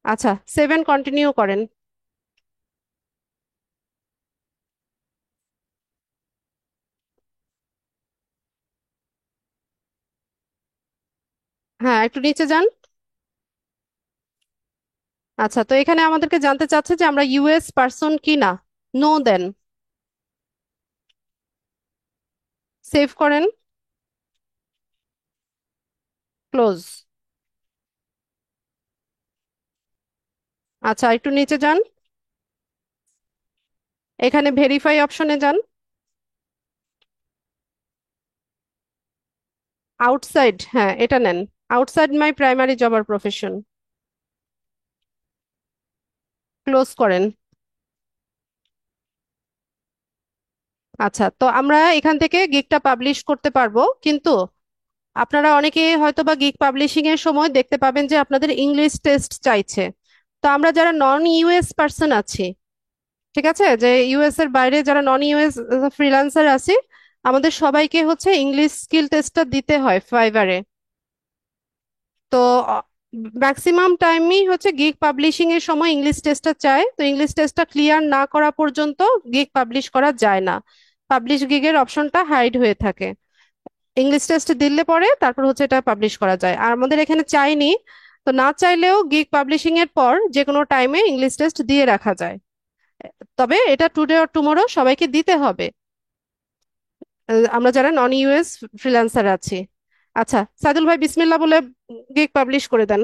আচ্ছা, 7 কন্টিনিউ করেন। হ্যাঁ, একটু নিচে যান। আচ্ছা, তো এখানে আমাদেরকে জানতে চাচ্ছে যে আমরা ইউএস পারসন কি না। নো দেন। সেভ করেন। ক্লোজ। আচ্ছা, একটু নিচে যান। এখানে ভেরিফাই অপশনে যান। আউটসাইড, হ্যাঁ এটা নেন। আউটসাইড মাই প্রাইমারি জব আর প্রফেশন। ক্লোজ করেন। আচ্ছা, তো আমরা এখান থেকে গিগটা পাবলিশ করতে পারবো, কিন্তু আপনারা অনেকে হয়তো বা গিগ পাবলিশিং এর সময় দেখতে পাবেন যে আপনাদের ইংলিশ টেস্ট চাইছে। তো আমরা যারা নন ইউএস পার্সন আছি, ঠিক আছে, যে ইউএস এর বাইরে যারা নন ইউএস ফ্রিল্যান্সার আছি, আমাদের সবাইকে হচ্ছে ইংলিশ স্কিল টেস্টটা দিতে হয় ফাইবারে। তো ম্যাক্সিমাম টাইমই হচ্ছে গিগ পাবলিশিং এর সময় ইংলিশ টেস্টটা চায়। তো ইংলিশ টেস্টটা ক্লিয়ার না করা পর্যন্ত গিগ পাবলিশ করা যায় না। পাবলিশ গিগের অপশনটা হাইড হয়ে থাকে। ইংলিশ টেস্ট দিলে পরে তারপর হচ্ছে এটা পাবলিশ করা যায়, আর আমাদের এখানে চাইনি। তো না চাইলেও গিগ পাবলিশিং এর পর যে কোনো টাইমে ইংলিশ টেস্ট দিয়ে রাখা যায়। তবে এটা টুডে অর টুমরো সবাইকে দিতে হবে, আমরা যারা নন ইউএস ফ্রিল্যান্সার আছি। আচ্ছা, সাইদুল ভাই বিসমিল্লাহ বলে গিগ পাবলিশ করে দেন।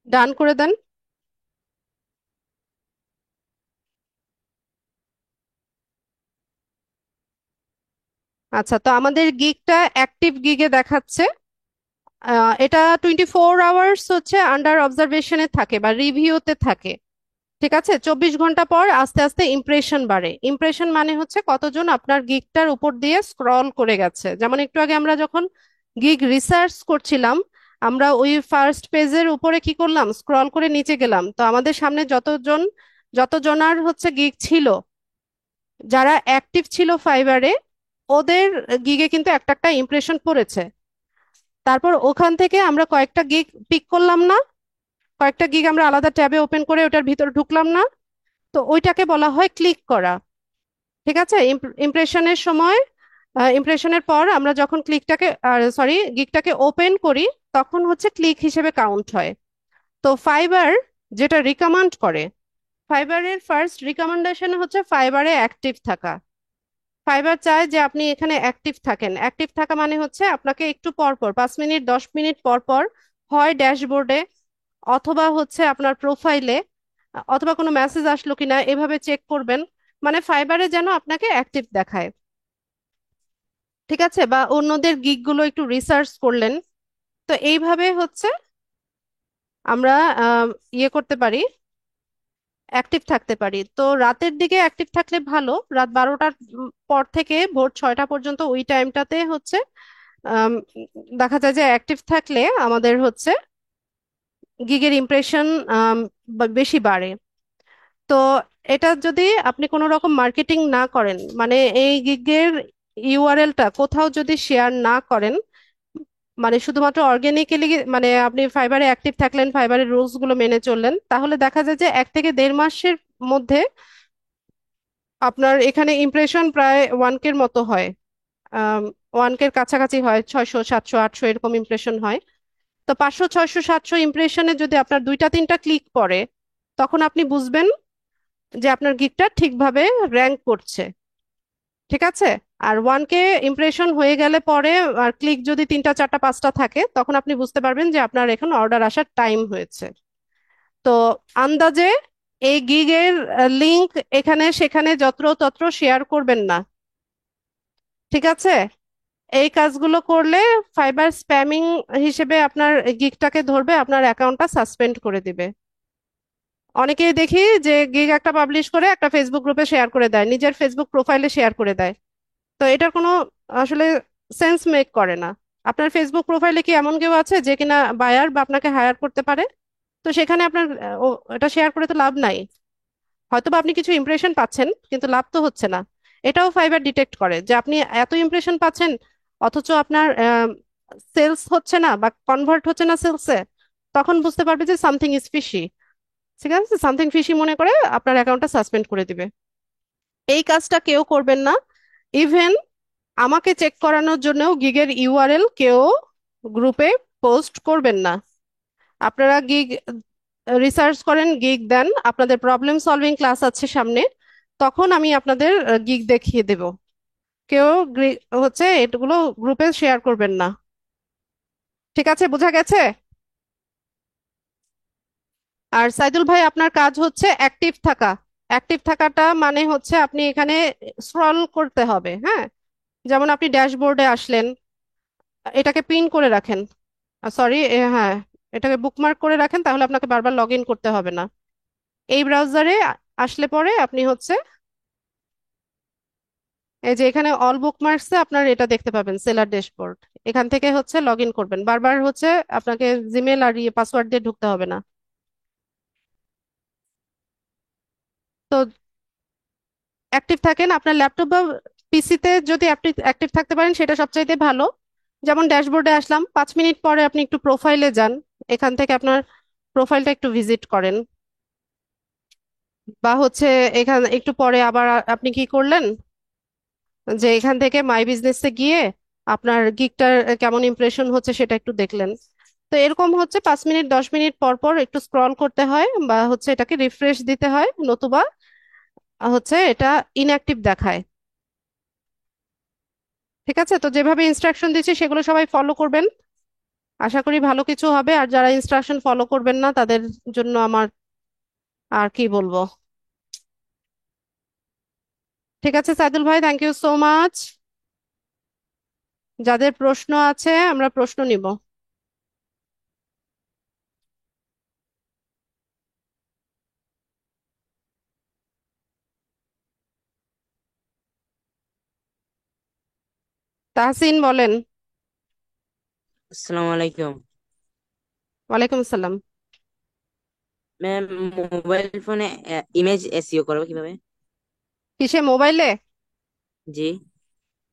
ডান করে দেন। আচ্ছা, তো আমাদের গিগটা অ্যাক্টিভ গিগে দেখাচ্ছে। এটা 24 আওয়ার্স হচ্ছে আন্ডার অবজারভেশনে থাকে বা রিভিউতে থাকে। ঠিক আছে, 24 ঘন্টা পর আস্তে আস্তে ইমপ্রেশন বাড়ে। ইমপ্রেশন মানে হচ্ছে কতজন আপনার গিগটার উপর দিয়ে স্ক্রল করে গেছে। যেমন একটু আগে আমরা যখন গিগ রিসার্চ করছিলাম, আমরা ওই ফার্স্ট পেজের উপরে কি করলাম, স্ক্রল করে নিচে গেলাম, তো আমাদের সামনে যতজনার হচ্ছে গিগ ছিল, যারা অ্যাক্টিভ ছিল ফাইবারে, ওদের গিগে কিন্তু একটা একটা ইমপ্রেশন পড়েছে। তারপর ওখান থেকে আমরা কয়েকটা গিগ পিক করলাম না, কয়েকটা গিগ আমরা আলাদা ট্যাবে ওপেন করে ওটার ভিতরে ঢুকলাম না, তো ওইটাকে বলা হয় ক্লিক করা। ঠিক আছে, ইমপ্রেশনের সময়, ইমপ্রেশনের পর আমরা যখন গিগটাকে ওপেন করি, তখন হচ্ছে ক্লিক হিসেবে কাউন্ট হয়। তো ফাইবার যেটা রিকমেন্ড করে, ফাইবারের ফার্স্ট রিকমেন্ডেশন হচ্ছে ফাইবারে অ্যাক্টিভ থাকা। ফাইবার চায় যে আপনি এখানে অ্যাক্টিভ থাকেন। অ্যাক্টিভ থাকা মানে হচ্ছে আপনাকে একটু পর পর, 5 মিনিট 10 মিনিট পর পর, হয় ড্যাশবোর্ডে অথবা হচ্ছে আপনার প্রোফাইলে, অথবা কোনো মেসেজ আসলো কিনা এভাবে চেক করবেন। মানে ফাইবারে যেন আপনাকে অ্যাক্টিভ দেখায়। ঠিক আছে, বা অন্যদের গিগ গুলো একটু রিসার্চ করলেন। তো এইভাবে হচ্ছে আমরা ইয়ে করতে পারি, অ্যাক্টিভ থাকতে পারি। তো রাতের দিকে অ্যাক্টিভ থাকলে ভালো, রাত 12টার পর থেকে ভোর 6টা পর্যন্ত ওই টাইমটাতে হচ্ছে আম, দেখা যায় যে অ্যাক্টিভ থাকলে আমাদের হচ্ছে গিগের ইমপ্রেশন বেশি বাড়ে। তো এটা যদি আপনি কোনো রকম মার্কেটিং না করেন, মানে এই গিগের ইউআরএলটা কোথাও যদি শেয়ার না করেন, মানে শুধুমাত্র অর্গানিক্যালি, মানে আপনি ফাইবারে অ্যাক্টিভ থাকলেন, ফাইবারের রুলস গুলো মেনে চললেন, তাহলে দেখা যায় যে 1 থেকে 1.5 মাসের মধ্যে আপনার এখানে ইমপ্রেশন প্রায় 1K মতো হয়। 1K কাছাকাছি হয়, 600 700 800 এরকম ইমপ্রেশন হয়। তো 500 600 700 ইমপ্রেশনে যদি আপনার 2টা 3টা ক্লিক পড়ে, তখন আপনি বুঝবেন যে আপনার গিগটা ঠিকভাবে র্যাঙ্ক করছে। ঠিক আছে। আর 1K ইমপ্রেশন হয়ে গেলে পরে, আর ক্লিক যদি 3টা 4টা 5টা থাকে, তখন আপনি বুঝতে পারবেন যে আপনার এখন অর্ডার আসার টাইম হয়েছে। তো আন্দাজে এই গিগের লিংক এখানে সেখানে যত্র তত্র শেয়ার করবেন না। ঠিক আছে, এই কাজগুলো করলে ফাইবার স্প্যামিং হিসেবে আপনার গিগটাকে ধরবে, আপনার অ্যাকাউন্টটা সাসপেন্ড করে দিবে। অনেকেই দেখি যে গিগ একটা পাবলিশ করে একটা ফেসবুক গ্রুপে শেয়ার করে দেয়, নিজের ফেসবুক প্রোফাইলে শেয়ার করে দেয়। তো এটার কোনো আসলে সেন্স মেক করে না। আপনার ফেসবুক প্রোফাইলে কি এমন কেউ আছে যে কিনা বায়ার বা আপনাকে হায়ার করতে পারে? তো সেখানে আপনার এটা শেয়ার করে তো লাভ নাই। হয়তো বা আপনি কিছু ইমপ্রেশন পাচ্ছেন, কিন্তু লাভ তো হচ্ছে না। এটাও ফাইবার ডিটেক্ট করে যে আপনি এত ইমপ্রেশন পাচ্ছেন, অথচ আপনার সেলস হচ্ছে না বা কনভার্ট হচ্ছে না সেলসে। তখন বুঝতে পারবে যে সামথিং ইজ ফিশি। ঠিক আছে, সামথিং ফিশি মনে করে আপনার অ্যাকাউন্টটা সাসপেন্ড করে দিবে। এই কাজটা কেউ করবেন না। ইভেন আমাকে চেক করানোর জন্যও গিগের ইউআরএল কেউ গ্রুপে পোস্ট করবেন না। আপনারা গিগ রিসার্চ করেন, গিগ দেন, আপনাদের প্রবলেম সলভিং ক্লাস আছে সামনে, তখন আমি আপনাদের গিগ দেখিয়ে দেব। কেউ হচ্ছে এগুলো গ্রুপে শেয়ার করবেন না। ঠিক আছে, বোঝা গেছে? আর সাইদুল ভাই, আপনার কাজ হচ্ছে অ্যাক্টিভ থাকা। অ্যাক্টিভ থাকাটা মানে হচ্ছে আপনি এখানে স্ক্রল করতে হবে, হ্যাঁ। যেমন আপনি ড্যাশবোর্ডে আসলেন, এটাকে পিন করে রাখেন, সরি, হ্যাঁ, এটাকে বুকমার্ক করে রাখেন, তাহলে আপনাকে বারবার লগ ইন করতে হবে না। এই ব্রাউজারে আসলে পরে আপনি হচ্ছে এই যে এখানে অল বুকমার্কসে আপনার এটা দেখতে পাবেন, সেলার ড্যাশবোর্ড। এখান থেকে হচ্ছে লগ ইন করবেন, বারবার হচ্ছে আপনাকে জিমেল আর ইয়ে পাসওয়ার্ড দিয়ে ঢুকতে হবে না। তো অ্যাক্টিভ থাকেন আপনার ল্যাপটপ বা পিসিতে, যদি আপনি অ্যাক্টিভ থাকতে পারেন সেটা সবচাইতে ভালো। যেমন ড্যাশবোর্ডে আসলাম, 5 মিনিট পরে আপনি একটু প্রোফাইলে যান, এখান থেকে আপনার প্রোফাইলটা একটু ভিজিট করেন। বা হচ্ছে এখানে একটু পরে আবার আপনি কি করলেন, যে এখান থেকে মাই বিজনেসে গিয়ে আপনার গিগটার কেমন ইমপ্রেশন হচ্ছে সেটা একটু দেখলেন। তো এরকম হচ্ছে 5 মিনিট 10 মিনিট পর পর একটু স্ক্রল করতে হয়, বা হচ্ছে এটাকে রিফ্রেশ দিতে হয়, নতুবা হচ্ছে এটা ইনঅ্যাক্টিভ দেখায়। ঠিক আছে, তো যেভাবে ইনস্ট্রাকশন দিচ্ছি সেগুলো সবাই ফলো করবেন। আশা করি ভালো কিছু হবে। আর যারা ইনস্ট্রাকশন ফলো করবেন না, তাদের জন্য আমার আর কি বলবো। ঠিক আছে সাইদুল ভাই, থ্যাংক ইউ সো মাচ। যাদের প্রশ্ন আছে আমরা প্রশ্ন নিব। তাহসিন বলেন। আসসালামু আলাইকুম। ওয়ালাইকুম আসসালাম। ম্যাম, মোবাইল ফোনে ইমেজ এসইও করবো কিভাবে? কিসে, মোবাইলে? জি।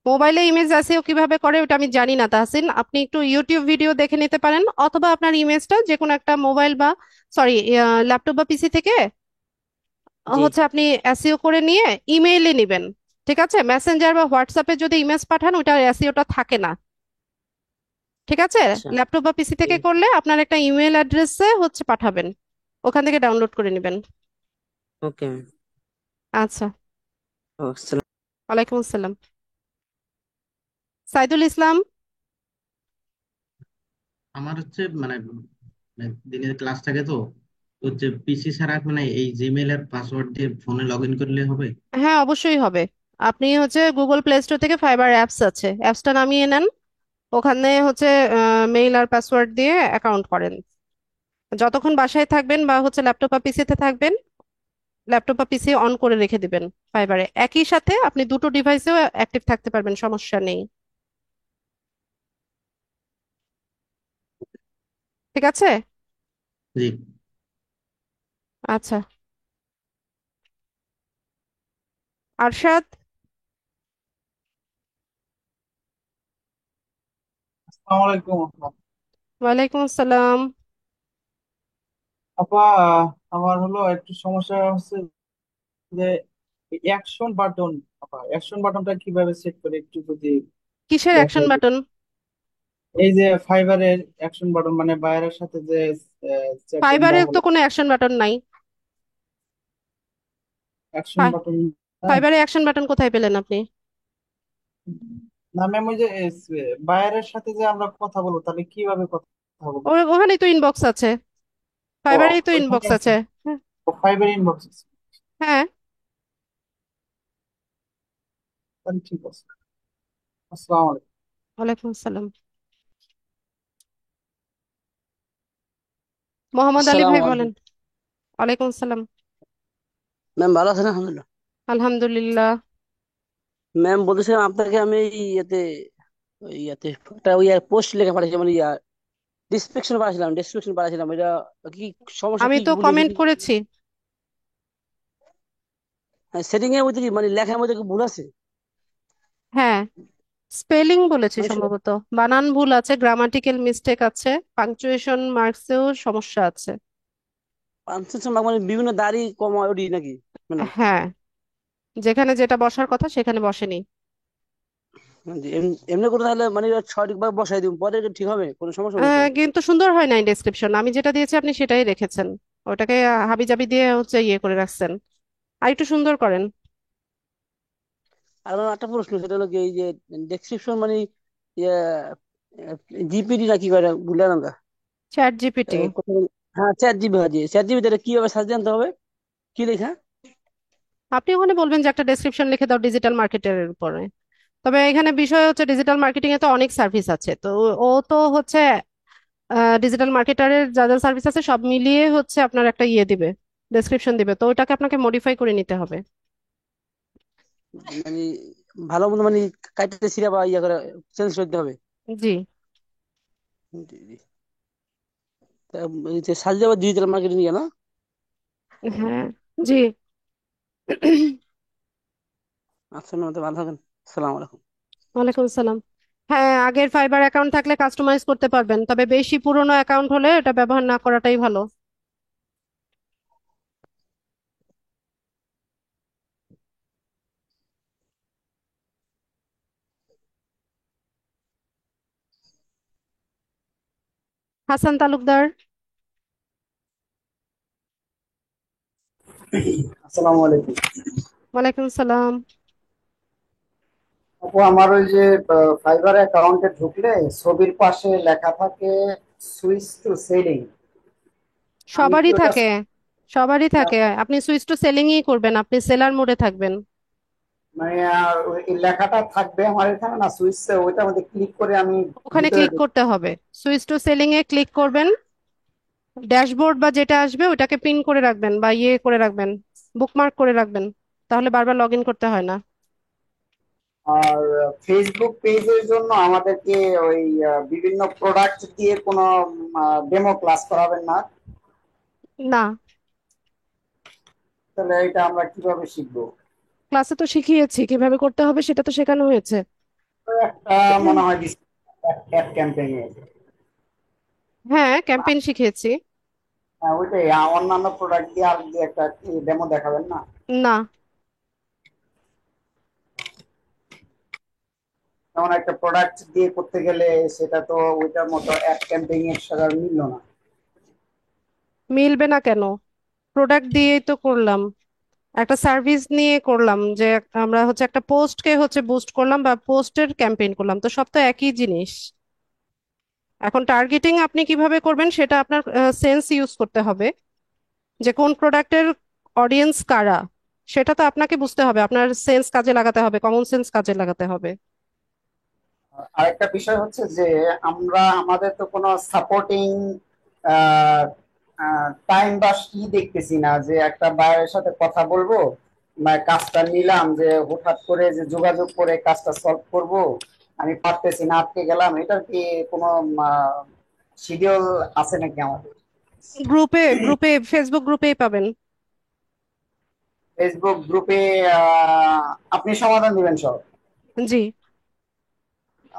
মোবাইলে ইমেজ এসইও কিভাবে করে ওটা আমি জানি না তাহসিন, আপনি একটু ইউটিউব ভিডিও দেখে নিতে পারেন, অথবা আপনার ইমেজটা যে কোনো একটা মোবাইল বা সরি ল্যাপটপ বা পিসি থেকে জি। হচ্ছে আপনি এসইও করে নিয়ে ইমেইলে নেবেন। ঠিক আছে, মেসেঞ্জার বা হোয়াটসঅ্যাপে যদি ইমেজ পাঠান ওটা এসইওটা থাকে না। ঠিক আছে, আচ্ছা। ল্যাপটপ বা পিসি থেকে করলে আপনার একটা ইমেল অ্যাড্রেসে হচ্ছে পাঠাবেন, ওখান থেকে ডাউনলোড করে নেবেন। Okay ma'am. আচ্ছা। আসসালাম। ওয়ালাইকুম আসসালাম। সাইদুল ইসলাম। আমার হচ্ছে দিনের ক্লাস থাকে তো, তো হচ্ছে পিসি ছাড়া এই জিমেল এর পাসওয়ার্ড দিয়ে ফোনে লগ ইন করলে হবে? হ্যাঁ, অবশ্যই হবে। আপনি হচ্ছে গুগল প্লে স্টোর থেকে ফাইবার অ্যাপস আছে, অ্যাপসটা নামিয়ে নেন। ওখানে হচ্ছে মেইল আর পাসওয়ার্ড দিয়ে অ্যাকাউন্ট করেন। যতক্ষণ বাসায় থাকবেন বা হচ্ছে ল্যাপটপ বা পিসিতে থাকবেন, ল্যাপটপ বা পিসি অন করে রেখে দিবেন ফাইবারে। একই সাথে আপনি দুটো ডিভাইসেও অ্যাক্টিভ থাকতে পারবেন, সমস্যা নেই। ঠিক আছে। জি। আচ্ছা। আরশাদ। আসসালামু আলাইকুম আপা। ওয়ালাইকুম আসসালাম। আপা, আমার হলো একটু সমস্যা হচ্ছে যে অ্যাকশন বাটন, আপা অ্যাকশন বাটনটা কিভাবে সেট করে একটু যদি কিসের অ্যাকশন দেখাই দিত। বাটন? এই যে ফাইবারের অ্যাকশন বাটন, মানে বায়ারের সাথে যে চ্যাটিং বা ফাইবারে তো হলো কোনো অ্যাকশন বাটন নাই। অ্যাকশন বাটন নাই। ফাইবারে অ্যাকশন বাটন কোথায় পেলেন আপনি? না ম্যাম, ওই যে বায়ারের সাথে যে আমরা কথা বলবো, তাহলে কিভাবে কথা বলবো? ওখানেই তো ইনবক্স আছে, ও, ফাইবারেই তো ওইখানে ইনবক্স আছে। আছে। হ্যাঁ। ও, ফাইবার ইনবক্স আছে। হ্যাঁ। তাহলে ঠিক আছে। আসসালামু আলাইকুম। ওয়ালাইকুম আসসালাম। মোহাম্মদ আলী আসসালামু ভাই বলেন। আলাইকুম। ওয়ালাইকুম আসসালাম। ম্যাম ভালো আছেন? আলহামদুলিল্লাহ। আলহামদুলিল্লাহ। ম্যাম বলতেছিলাম আপনাকে আমি ইয়াতে একটা পোস্ট লিখে পাঠিয়েছিলাম, মানে ডিসক্রিপশন পাঠিয়েছিলাম এটা কি সমস্যা, আমি কি তো ভুল হয়েছে কমেন্ট কি? করেছি। সেটিং এর মধ্যে কি মানে লেখার মধ্যে কি ভুল আছে? হ্যাঁ, স্পেলিং বলেছি মানে সম্ভবত, বানান ভুল আছে, গ্রামাটিক্যাল মিস্টেক আছে, পাংচুয়েশন মার্কসেও সমস্যা আছে। পাঁচশো মানে বিভিন্ন দাড়ি কমা ওডি নাকি ম্যাডাম? হ্যাঁ, যেখানে যেটা বসার কথা সেখানে বসেনি। এমনি করে তাহলে মানে সঠিকভাবে বসাই দিব, পরে এটা ঠিক হবে, কোনো সমস্যা হবে না তো? কিন্তু সুন্দর হয় নাই ডেসক্রিপশন, আমি যেটা দিয়েছি আপনি সেটাই রেখেছেন, ওটাকে হাবিজাবি দিয়ে হচ্ছে ইয়ে করে রাখছেন। আর একটু সুন্দর করেন। আর আমার একটা প্রশ্ন, সেটা হলো কি এই যে ডেসক্রিপশন মানে জিপিটি না কি করে ভুলে না? Chat GPT. কোথায়? হ্যাঁ, চ্যাট জিবি কিভাবে সার্চ জানতে হবে, কি লেখা? আপনি ওখানে বলবেন যে একটা ডেসক্রিপশন লিখে দাও ডিজিটাল মার্কেটের উপরে। তবে এখানে বিষয় হচ্ছে ডিজিটাল মার্কেটিং এ তো অনেক সার্ভিস আছে, তো ও তো হচ্ছে ডিজিটাল মার্কেটারের যা যা সার্ভিস আছে সব মিলিয়ে হচ্ছে আপনার একটা ইয়ে দিবে, ডেসক্রিপশন দিবে, তো ওটাকে আপনাকে মডিফাই করে নিতে হবে। মানে ভালো মন্দ মানে কাটতে ছিঁড়া বা ইয়া করে চেঞ্জ করতে হবে? জি। জি, জি। তা এই যে সার্চ দেওয়া ডিজিটাল মার্কেটিং ইয়া না? হ্যাঁ। জি। আচ্ছা ম্যাম, তো ভালো থাকেন। আসসালামু আলাইকুম। ওয়ালাইকুম আসসালাম। হ্যাঁ, আগের ফাইবার অ্যাকাউন্ট থাকলে কাস্টমাইজ করতে পারবেন, তবে বেশি পুরনো অ্যাকাউন্ট হলে এটা ব্যবহার না করাটাই ভালো। হাসান তালুকদার। আসসালামু আলাইকুম। ওয়ালাইকুম আসসালাম। আপু, আমার ওই যে ফাইবার অ্যাকাউন্টে ঢুকলে ছবির পাশে লেখা থাকে সুইচ টু সেলিং। আমি কি সবারই ওটা থাকে, সবারই থাকে, আপনি সুইচ টু সেলিংই করবেন, আপনি সেলার মোডে থাকবেন। ওই লেখাটা থাকবে আমার এখানে, না সুইচ ওইটার মধ্যে ক্লিক করে আমি ওখানে ভিতরে ক্লিক করতে হবে, switch to selling A click করবেন, ড্যাশবোর্ড বা যেটা আসবে ওটাকে পিন করে রাখবেন বা ইয়ে করে রাখবেন, বুকমার্ক করে রাখবেন, তাহলে বারবার লগ ইন করতে হয় না। আর ফেসবুক পেজের জন্য আমাদেরকে ওই বিভিন্ন প্রোডাক্ট দিয়ে কোনো ডেমো ক্লাস করাবেন না? না, তাহলে এটা আমরা কিভাবে শিখবো? ক্লাসে তো শিখিয়েছি কিভাবে করতে হবে, সেটা তো শেখানো হয়েছে। তো একটা মনে হয় অ্যাড ক্যাম্পেইন হ্যাঁ, ক্যাম্পেইন শিখিয়েছি। ওইটাই অন্যান্য প্রোডাক্ট দিয়ে আর দিয়ে একটা ডেমো দেখাবেন না? না, যেমন একটা প্রোডাক্ট দিয়ে করতে গেলে সেটা তো ওইটার মতো অ্যাড ক্যাম্পেইন এর সাথে আর মিলল না। মিলবে না কেন? প্রোডাক্ট দিয়েই তো করলাম, একটা সার্ভিস নিয়ে করলাম, যে আমরা হচ্ছে একটা পোস্টকে হচ্ছে বুস্ট করলাম বা পোস্টের ক্যাম্পেইন করলাম, তো সব তো একই জিনিস। এখন টার্গেটিং আপনি কিভাবে করবেন সেটা আপনার সেন্স ইউজ করতে হবে, যে কোন প্রোডাক্টের অডিয়েন্স কারা, সেটা তো আপনাকে বুঝতে হবে, আপনার সেন্স কাজে লাগাতে হবে, কমন সেন্স কাজে লাগাতে হবে। আরেকটা বিষয় হচ্ছে যে আমরা আমাদের তো কোনো সাপোর্টিং টাইম বা দেখতেছি না যে একটা বায়ের সাথে কথা বলবো বা কাজটা নিলাম, যে হুটহাট করে যে যোগাযোগ করে কাজটা সলভ করব, আমি পারতেছি না, আটকে গেলাম, এটার কি কোনো শিডিউল আছে নাকি আমাদের? গ্রুপে গ্রুপে ফেসবুক গ্রুপেই পাবেন। ফেসবুক গ্রুপে আপনি সমাধান দিবেন সব? জি।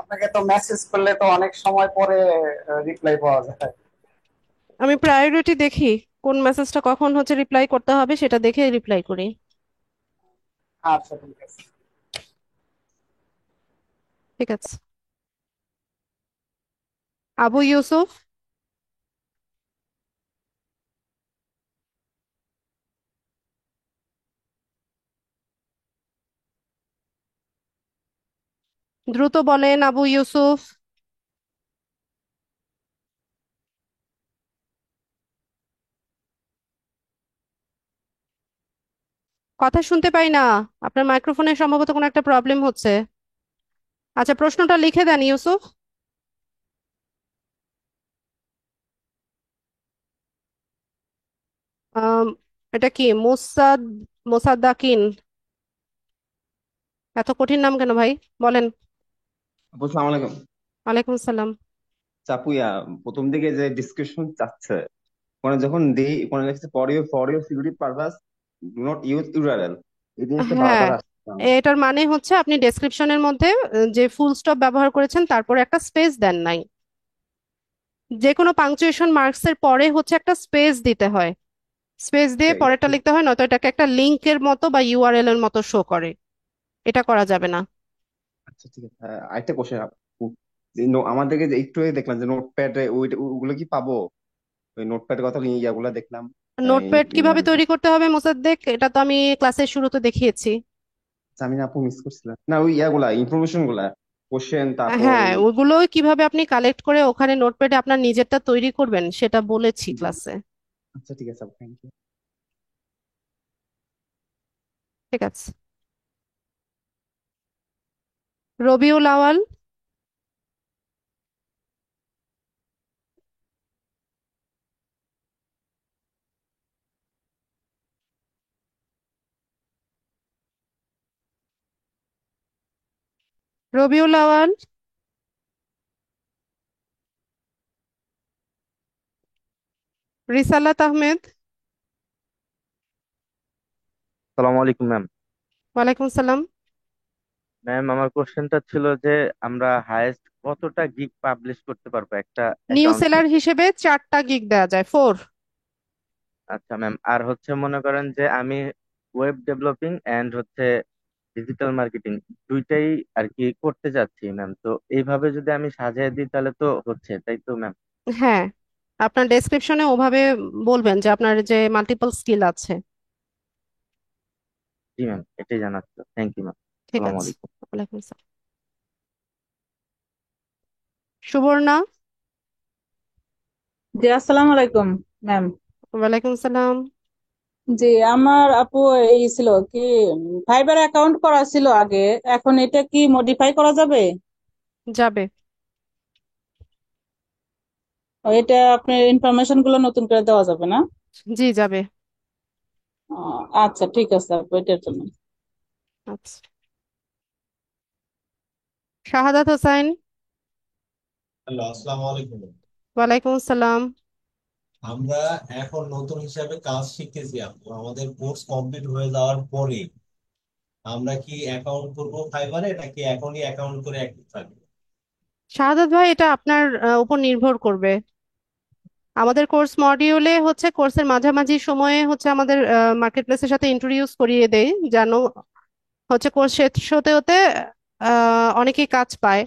আপনাকে তো মেসেজ করলে তো অনেক সময় পরে রিপ্লাই পাওয়া যায়। আমি প্রায়োরিটি দেখি, কোন মেসেজটা কখন হচ্ছে রিপ্লাই করতে হবে সেটা দেখে রিপ্লাই করি। আচ্ছা, ঠিক আছে। ঠিক আছে। আবু ইউসুফ। দ্রুত বলেন আবু ইউসুফ। কথা শুনতে পাই না, আপনার মাইক্রোফোনে সম্ভবত কোনো একটা প্রবলেম হচ্ছে। আচ্ছা, প্রশ্নটা লিখে দেন ইউসুফ। আম, এটা কি মোসাদ্দাকিন? এত কঠিন নাম কেন ভাই? বলেন। আপু সালাম আলাইকুম। ওয়ালাইকুম সালাম। চাপুয়া প্রথম দিকে যে ডিসক্রিপশন চাচ্ছে, মানে যখন দেই কোনো লেখছে for your security purpose do not use URL, এই জিনিসটা হ্যাঁ, বারবার আসছে আমার। এটার মানে হচ্ছে আপনি ডেসক্রিপশনের মধ্যে যে ফুল স্টপ ব্যবহার করেছেন তারপরে একটা স্পেস দেন নাই। যে কোনো পাংচুয়েশন মার্কস এর পরে হচ্ছে একটা স্পেস দিতে হয়, স্পেস দিয়ে আচ্ছা পরেরটা লিখতে হয়, নয়তো এটাকে একটা লিঙ্কের মতো বা ইউআরএল এর মতো শো করে। এটা করা যাবে না। আচ্ছা ঠিক আছে। আরেকটা কোশ্চেন আপু, আমাদেরকে যে একটু আগে দেখলাম যে নোটপ্যাড ওগুলো কি পাবো? ওই নোটপ্যাডের কথা ইয়াগুলো দেখলাম। নোটপ্যাড কিভাবে তৈরি করতে হবে মোসাদ্দেক, এটা তো আমি ক্লাসের শুরুতে দেখিয়েছি। আমি না আপু মিস করছিলাম না ওই ইয়াগুলা ইনফরমেশন গুলা, কোশ্চেন, তারপর হ্যাঁ, ওই। ওগুলো কিভাবে আপনি কালেক্ট করে ওখানে নোটপ্যাডে আপনার নিজেরটা তৈরি করবেন সেটা বলেছি ক্লাসে। আচ্ছা ঠিক আছে আপু, থ্যাংক ইউ। ঠিক আছে। রবিউল আওয়াল। রবিউল আওয়াল। রিসালাত আহমেদ। সালামু আলাইকুম ম্যাম। ওয়ালাইকুম সালাম। ম্যাম আমার কোশ্চেনটা ছিল যে আমরা হায়েস্ট কতটা গিগ পাবলিশ করতে পারবো একটা নিউ অ্যাকাউন্ট সেলার থেকে? হিসেবে 4টা গিগ দেওয়া যায়, 4। আচ্ছা ম্যাম, আর হচ্ছে মনে করেন যে আমি ওয়েব ডেভেলপিং এন্ড হচ্ছে ডিজিটাল মার্কেটিং দুইটাই আর কি করতে চাচ্ছি ম্যাম, তো এইভাবে যদি আমি সাজিয়ে দিই তাহলে তো হচ্ছে, তাই তো ম্যাম? হ্যাঁ, আপনার ডেসক্রিপশনে ওভাবে বলবেন যে আপনার যে মাল্টিপল স্কিল আছে। জি ম্যাম, এটাই জানার ছিল। Thank you ma'am. ঠিক আসসালামু আছে। আলাইকুম। ওয়ালাইকুম সালাম। সুবর্ণা। জি, আসসালামু আলাইকুম ম্যাম। ওয়ালাইকুম সালাম। জি, আমার আপু এই ছিল কি, ফাইবার অ্যাকাউন্ট করা ছিল আগে, এখন এটা কি মডিফাই করা যাবে? যাবে। ও, এটা আপনার ইনফরমেশন গুলো নতুন করে দেওয়া যাবে না? জি, যাবে। আচ্ছা ঠিক আছে আপু, এটার জন্য। আচ্ছা। শাহাদাত হোসাইন। হ্যালো, আসসালামু আলাইকুম। ওয়ালাইকুম আসসালাম। আমরা এখন নতুন হিসাবে কাজ শিখতেছি আপু। আমাদের কোর্স কমপ্লিট হয়ে যাওয়ার পরে আমরা কি অ্যাকাউন্ট করবো ফাইবারে নাকি এখনই অ্যাকাউন্ট করে অ্যাক্টিভ থাকবো? শাহাদাত ভাই, এটা আপনার উপর নির্ভর করবে। আমাদের কোর্স মডিউলে হচ্ছে কোর্সের মাঝামাঝি সময়ে হচ্ছে আমাদের মার্কেট প্লেসের সাথে ইন্ট্রোডিউস করিয়ে দেয়, যেন হচ্ছে কোর্স শেষ হতে হতে অনেকেই কাজ পায়,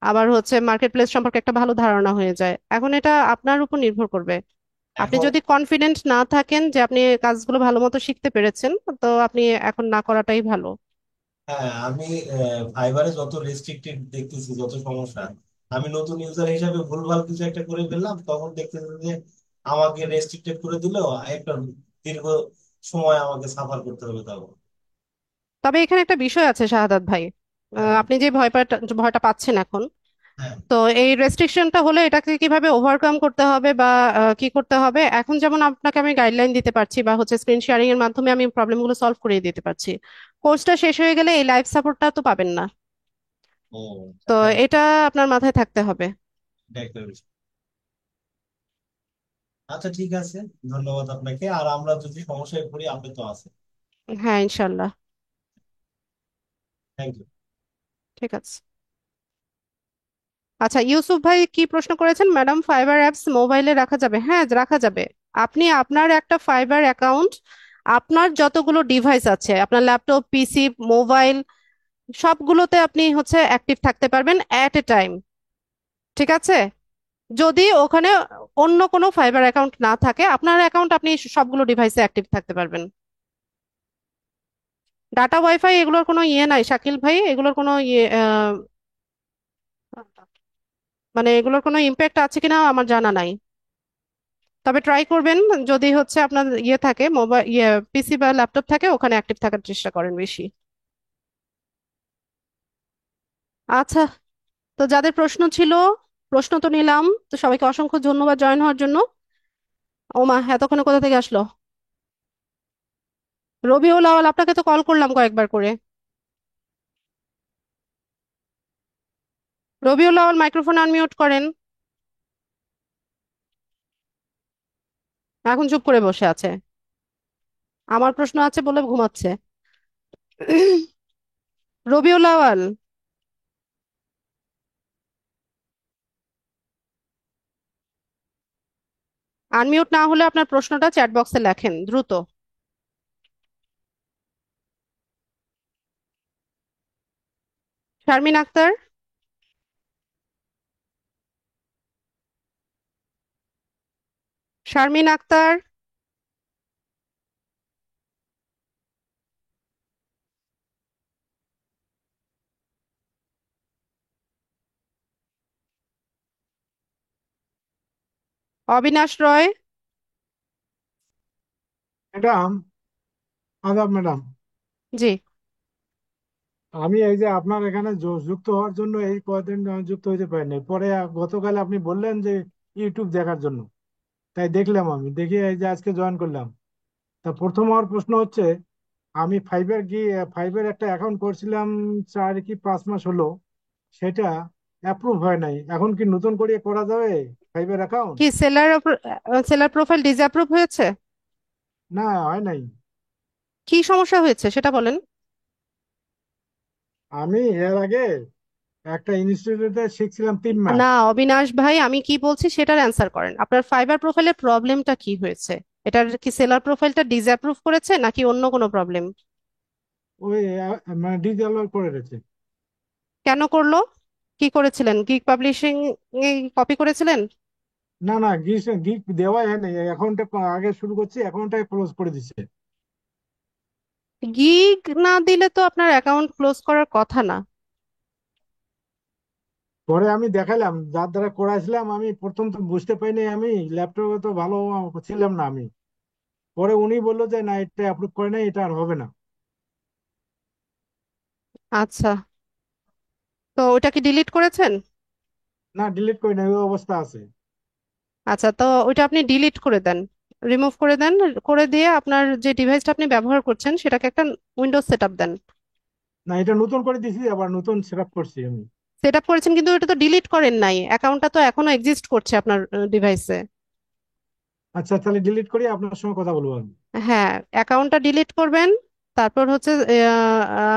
আবার হচ্ছে মার্কেট প্লেস সম্পর্কে একটা ভালো ধারণা হয়ে যায়। এখন এটা আপনার উপর নির্ভর করবে। আপনি এখন যদি কনফিডেন্ট না থাকেন যে আপনি কাজগুলো ভালো মতো শিখতে পেরেছেন, তো আপনি এখন না করাটাই ভালো। হ্যাঁ, আমি ফাইবারে যত রেস্ট্রিক্টেড দেখতেছি, যত সমস্যা, আমি নতুন ইউজার হিসাবে ভুলভাল কিছু একটা করে ফেললাম, তখন দেখতেছি যে আমাকে রেস্ট্রিক্টেড করে দিলেও একটা দীর্ঘ সময় আমাকে সাফার করতে হবে তখন। তবে এখানে একটা বিষয় আছে শাহাদাত ভাই। হ্যাঁ, আপনি যে ভয়টা পাচ্ছেন এখন, হ্যাঁ, তো এই রেস্ট্রিকশনটা হলে এটাকে কিভাবে ওভারকাম করতে হবে বা কি করতে হবে, এখন যেমন আপনাকে আমি গাইডলাইন দিতে পারছি বা হচ্ছে স্ক্রিন শেয়ারিং এর মাধ্যমে আমি প্রবলেমগুলো সলভ করে দিতে পারছি। কোর্সটা শেষ হয়ে গেলে এই লাইফ সাপোর্টটা তো পাবেন না। ও তো হ্যাঁ, এটা আপনার মাথায় থাকতে হবে। এটা একটা বিষয়। আচ্ছা, ঠিক আছে, ধন্যবাদ আপনাকে। আর আমরা যদি সমস্যায় পড়ি, আপনি তো আছেন। হ্যাঁ, ইনশাল্লাহ। Thank you. ঠিক আছে। আচ্ছা, ইউসুফ ভাই কি প্রশ্ন করেছেন? ম্যাডাম, ফাইবার অ্যাপস মোবাইলে রাখা যাবে? হ্যাঁ, রাখা যাবে। আপনি আপনার একটা ফাইবার অ্যাকাউন্ট আপনার যতগুলো ডিভাইস আছে, আপনার ল্যাপটপ, পিসি, মোবাইল, সবগুলোতে আপনি হচ্ছে অ্যাক্টিভ থাকতে পারবেন অ্যাট এ টাইম। ঠিক আছে? যদি ওখানে অন্য কোনো ফাইবার অ্যাকাউন্ট না থাকে, আপনার অ্যাকাউন্ট আপনি সবগুলো ডিভাইসে অ্যাক্টিভ থাকতে পারবেন। ডাটা ওয়াইফাই এগুলোর কোনো ইয়ে নাই শাকিল ভাই, এগুলোর কোনো ইয়ে মানে এগুলোর কোনো ইম্প্যাক্ট আছে কিনা আমার জানা নাই। তবে ট্রাই করবেন, যদি হচ্ছে আপনার ইয়ে থাকে, মোবাইল পিসি বা ল্যাপটপ থাকে, ওখানে অ্যাক্টিভ থাকার চেষ্টা করেন বেশি। আচ্ছা, তো যাদের প্রশ্ন ছিল, প্রশ্ন তো নিলাম। তো সবাইকে অসংখ্য ধন্যবাদ জয়েন হওয়ার জন্য। ওমা, এতক্ষণে কোথা থেকে আসলো? রবিউল আওয়াল, আপনাকে তো কল করলাম কয়েকবার করে। রবিউল আওয়াল, মাইক্রোফোন আনমিউট করেন। এখন চুপ করে বসে আছে, আমার প্রশ্ন আছে বলে ঘুমাচ্ছে। রবিউল আওয়াল, আনমিউট না হলে আপনার প্রশ্নটা চ্যাট বক্সে লেখেন দ্রুত। শারমিন আক্তার, শারমিন আক্তার, অবিনাশ রয়। ম্যাডাম, আদাব ম্যাডাম। জি। আমি এই যে আপনার এখানে যুক্ত হওয়ার জন্য এই কয়দিন যুক্ত হতে পারিনি, পরে গতকাল আপনি বললেন যে ইউটিউব দেখার জন্য, তাই দেখলাম, আমি দেখি এই যে আজকে জয়েন করলাম। তা প্রথম আমার প্রশ্ন হচ্ছে, আমি ফাইবার একটা অ্যাকাউন্ট করছিলাম 4 কি 5 মাস হলো, সেটা অ্যাপ্রুভ হয় নাই। এখন কি নতুন করে করা যাবে ফাইবার অ্যাকাউন্ট? কি সেলার প্রোফাইল ডিসঅ্যাপ্রুভ হয়েছে? না, হয় নাই। কি সমস্যা হয়েছে সেটা বলেন। আমি এর আগে একটা ইনস্টিটিউটে শিখছিলাম 3 মাস। না, অবিনাশ ভাই, আমি কি বলছি সেটার অ্যান্সার করেন। আপনার ফাইবার প্রোফাইলের প্রবলেমটা কি হয়েছে? এটার কি সেলার প্রোফাইলটা ডিসঅ্যাপ্রুভ করেছে নাকি অন্য কোনো প্রবলেম? ওই মানে ডিসঅ্যালোউ করে রেখেছে। কেন করলো? কি করেছিলেন? গিগ পাবলিশিং এ কপি করেছিলেন? না না, গিক গিক দেওয়াই হয়নি, অ্যাকাউন্টে আগে শুরু করছি, অ্যাকাউন্টটাই ক্লোজ করে দিচ্ছে। গিগ না দিলে তো আপনার অ্যাকাউন্ট ক্লোজ করার কথা না। পরে আমি দেখালাম, যার দ্বারা করাইছিলাম, আমি প্রথম তো বুঝতে পারিনি, আমি ল্যাপটপে তো ভালো ছিলাম না আমি। পরে উনি বললো যে না, এটা অ্যাপ্রুভ করে নাই, এটা আর হবে না। আচ্ছা, তো ওটা কি ডিলিট করেছেন? না, ডিলিট করি না, ওই অবস্থা আছে। আচ্ছা, তো ওইটা আপনি ডিলিট করে দেন, রিমুভ করে দেন। করে দিয়ে আপনার যে ডিভাইসটা আপনি ব্যবহার করছেন সেটাকে একটা উইন্ডোজ সেটআপ দেন। না, এটা নতুন করে দিছি, আবার নতুন সেট আপ করছি আমি। সেট আপ করেছেন কিন্তু এটা তো ডিলিট করেন নাই, অ্যাকাউন্টটা তো এখনো এক্সিস্ট করছে আপনার ডিভাইসে। আচ্ছা, তাহলে ডিলিট করি, আপনার সঙ্গে কথা বলবো আমি। হ্যাঁ, অ্যাকাউন্টটা ডিলিট করবেন। তারপর হচ্ছে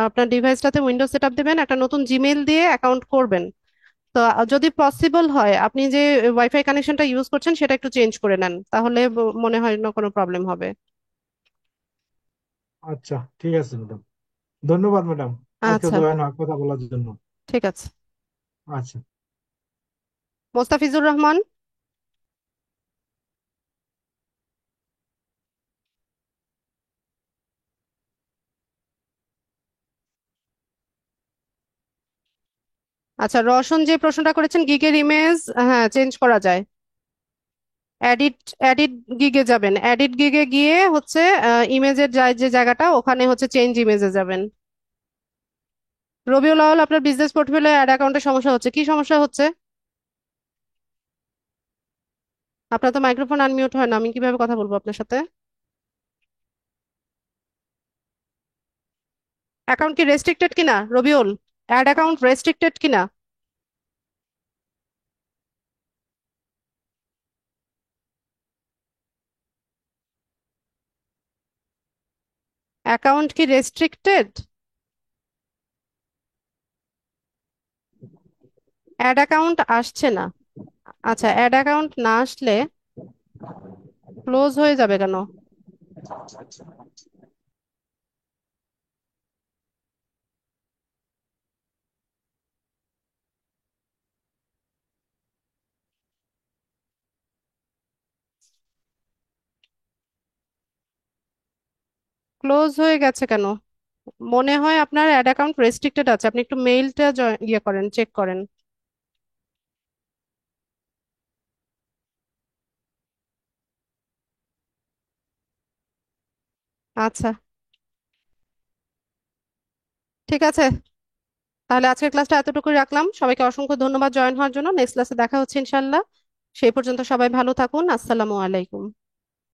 আপনার ডিভাইসটাতে উইন্ডোজ সেটআপ দেবেন, একটা নতুন জিমেইল দিয়ে অ্যাকাউন্ট করবেন। তো যদি পসিবল হয় আপনি যে ওয়াইফাই কানেকশনটা ইউজ করছেন সেটা একটু চেঞ্জ করে নেন, তাহলে মনে হয় না কোনো প্রবলেম হবে। আচ্ছা, ঠিক আছে ম্যাডাম। ধন্যবাদ ম্যাডাম, আজকে আচ্ছা, জয়েন হওয়ার কথা বলার জন্য। ঠিক আছে। আচ্ছা। মোস্তাফিজুর রহমান। আচ্ছা, রওশন যে প্রশ্নটা করেছেন গিগের ইমেজ, হ্যাঁ চেঞ্জ করা যায়। এডিট এডিট গিগে যাবেন, এডিট গিগে গিয়ে হচ্ছে ইমেজের যে জায়গাটা ওখানে হচ্ছে চেঞ্জ ইমেজে যাবেন। রবিউল আউয়াল, আপনার বিজনেস পোর্টফোলিও অ্যাড অ্যাকাউন্টে সমস্যা হচ্ছে, কি সমস্যা হচ্ছে? আপনার তো মাইক্রোফোন আনমিউট হয় না, আমি কিভাবে কথা বলবো আপনার সাথে? অ্যাকাউন্ট কি রেস্ট্রিক্টেড কিনা রবিউল? অ্যাড অ্যাকাউন্ট রেস্ট্রিক্টেড কিনা? অ্যাকাউন্ট কি রেস্ট্রিক্টেড? অ্যাড অ্যাকাউন্ট আসছে না। আচ্ছা, অ্যাড অ্যাকাউন্ট না আসলে ক্লোজ হয়ে যাবে কেন? ক্লোজ হয়ে গেছে কেন? মনে হয় আপনার অ্যাড অ্যাকাউন্ট রেস্ট্রিক্টেড আছে, আপনি একটু মেইলটা ইয়ে করেন, চেক করেন। আচ্ছা, ঠিক আছে। তাহলে আজকের ক্লাসটা এতটুকুই রাখলাম, সবাইকে অসংখ্য ধন্যবাদ জয়েন হওয়ার জন্য। নেক্সট ক্লাসে দেখা হচ্ছে ইনশাল্লাহ। সেই পর্যন্ত সবাই ভালো থাকুন, আসসালামু আলাইকুম।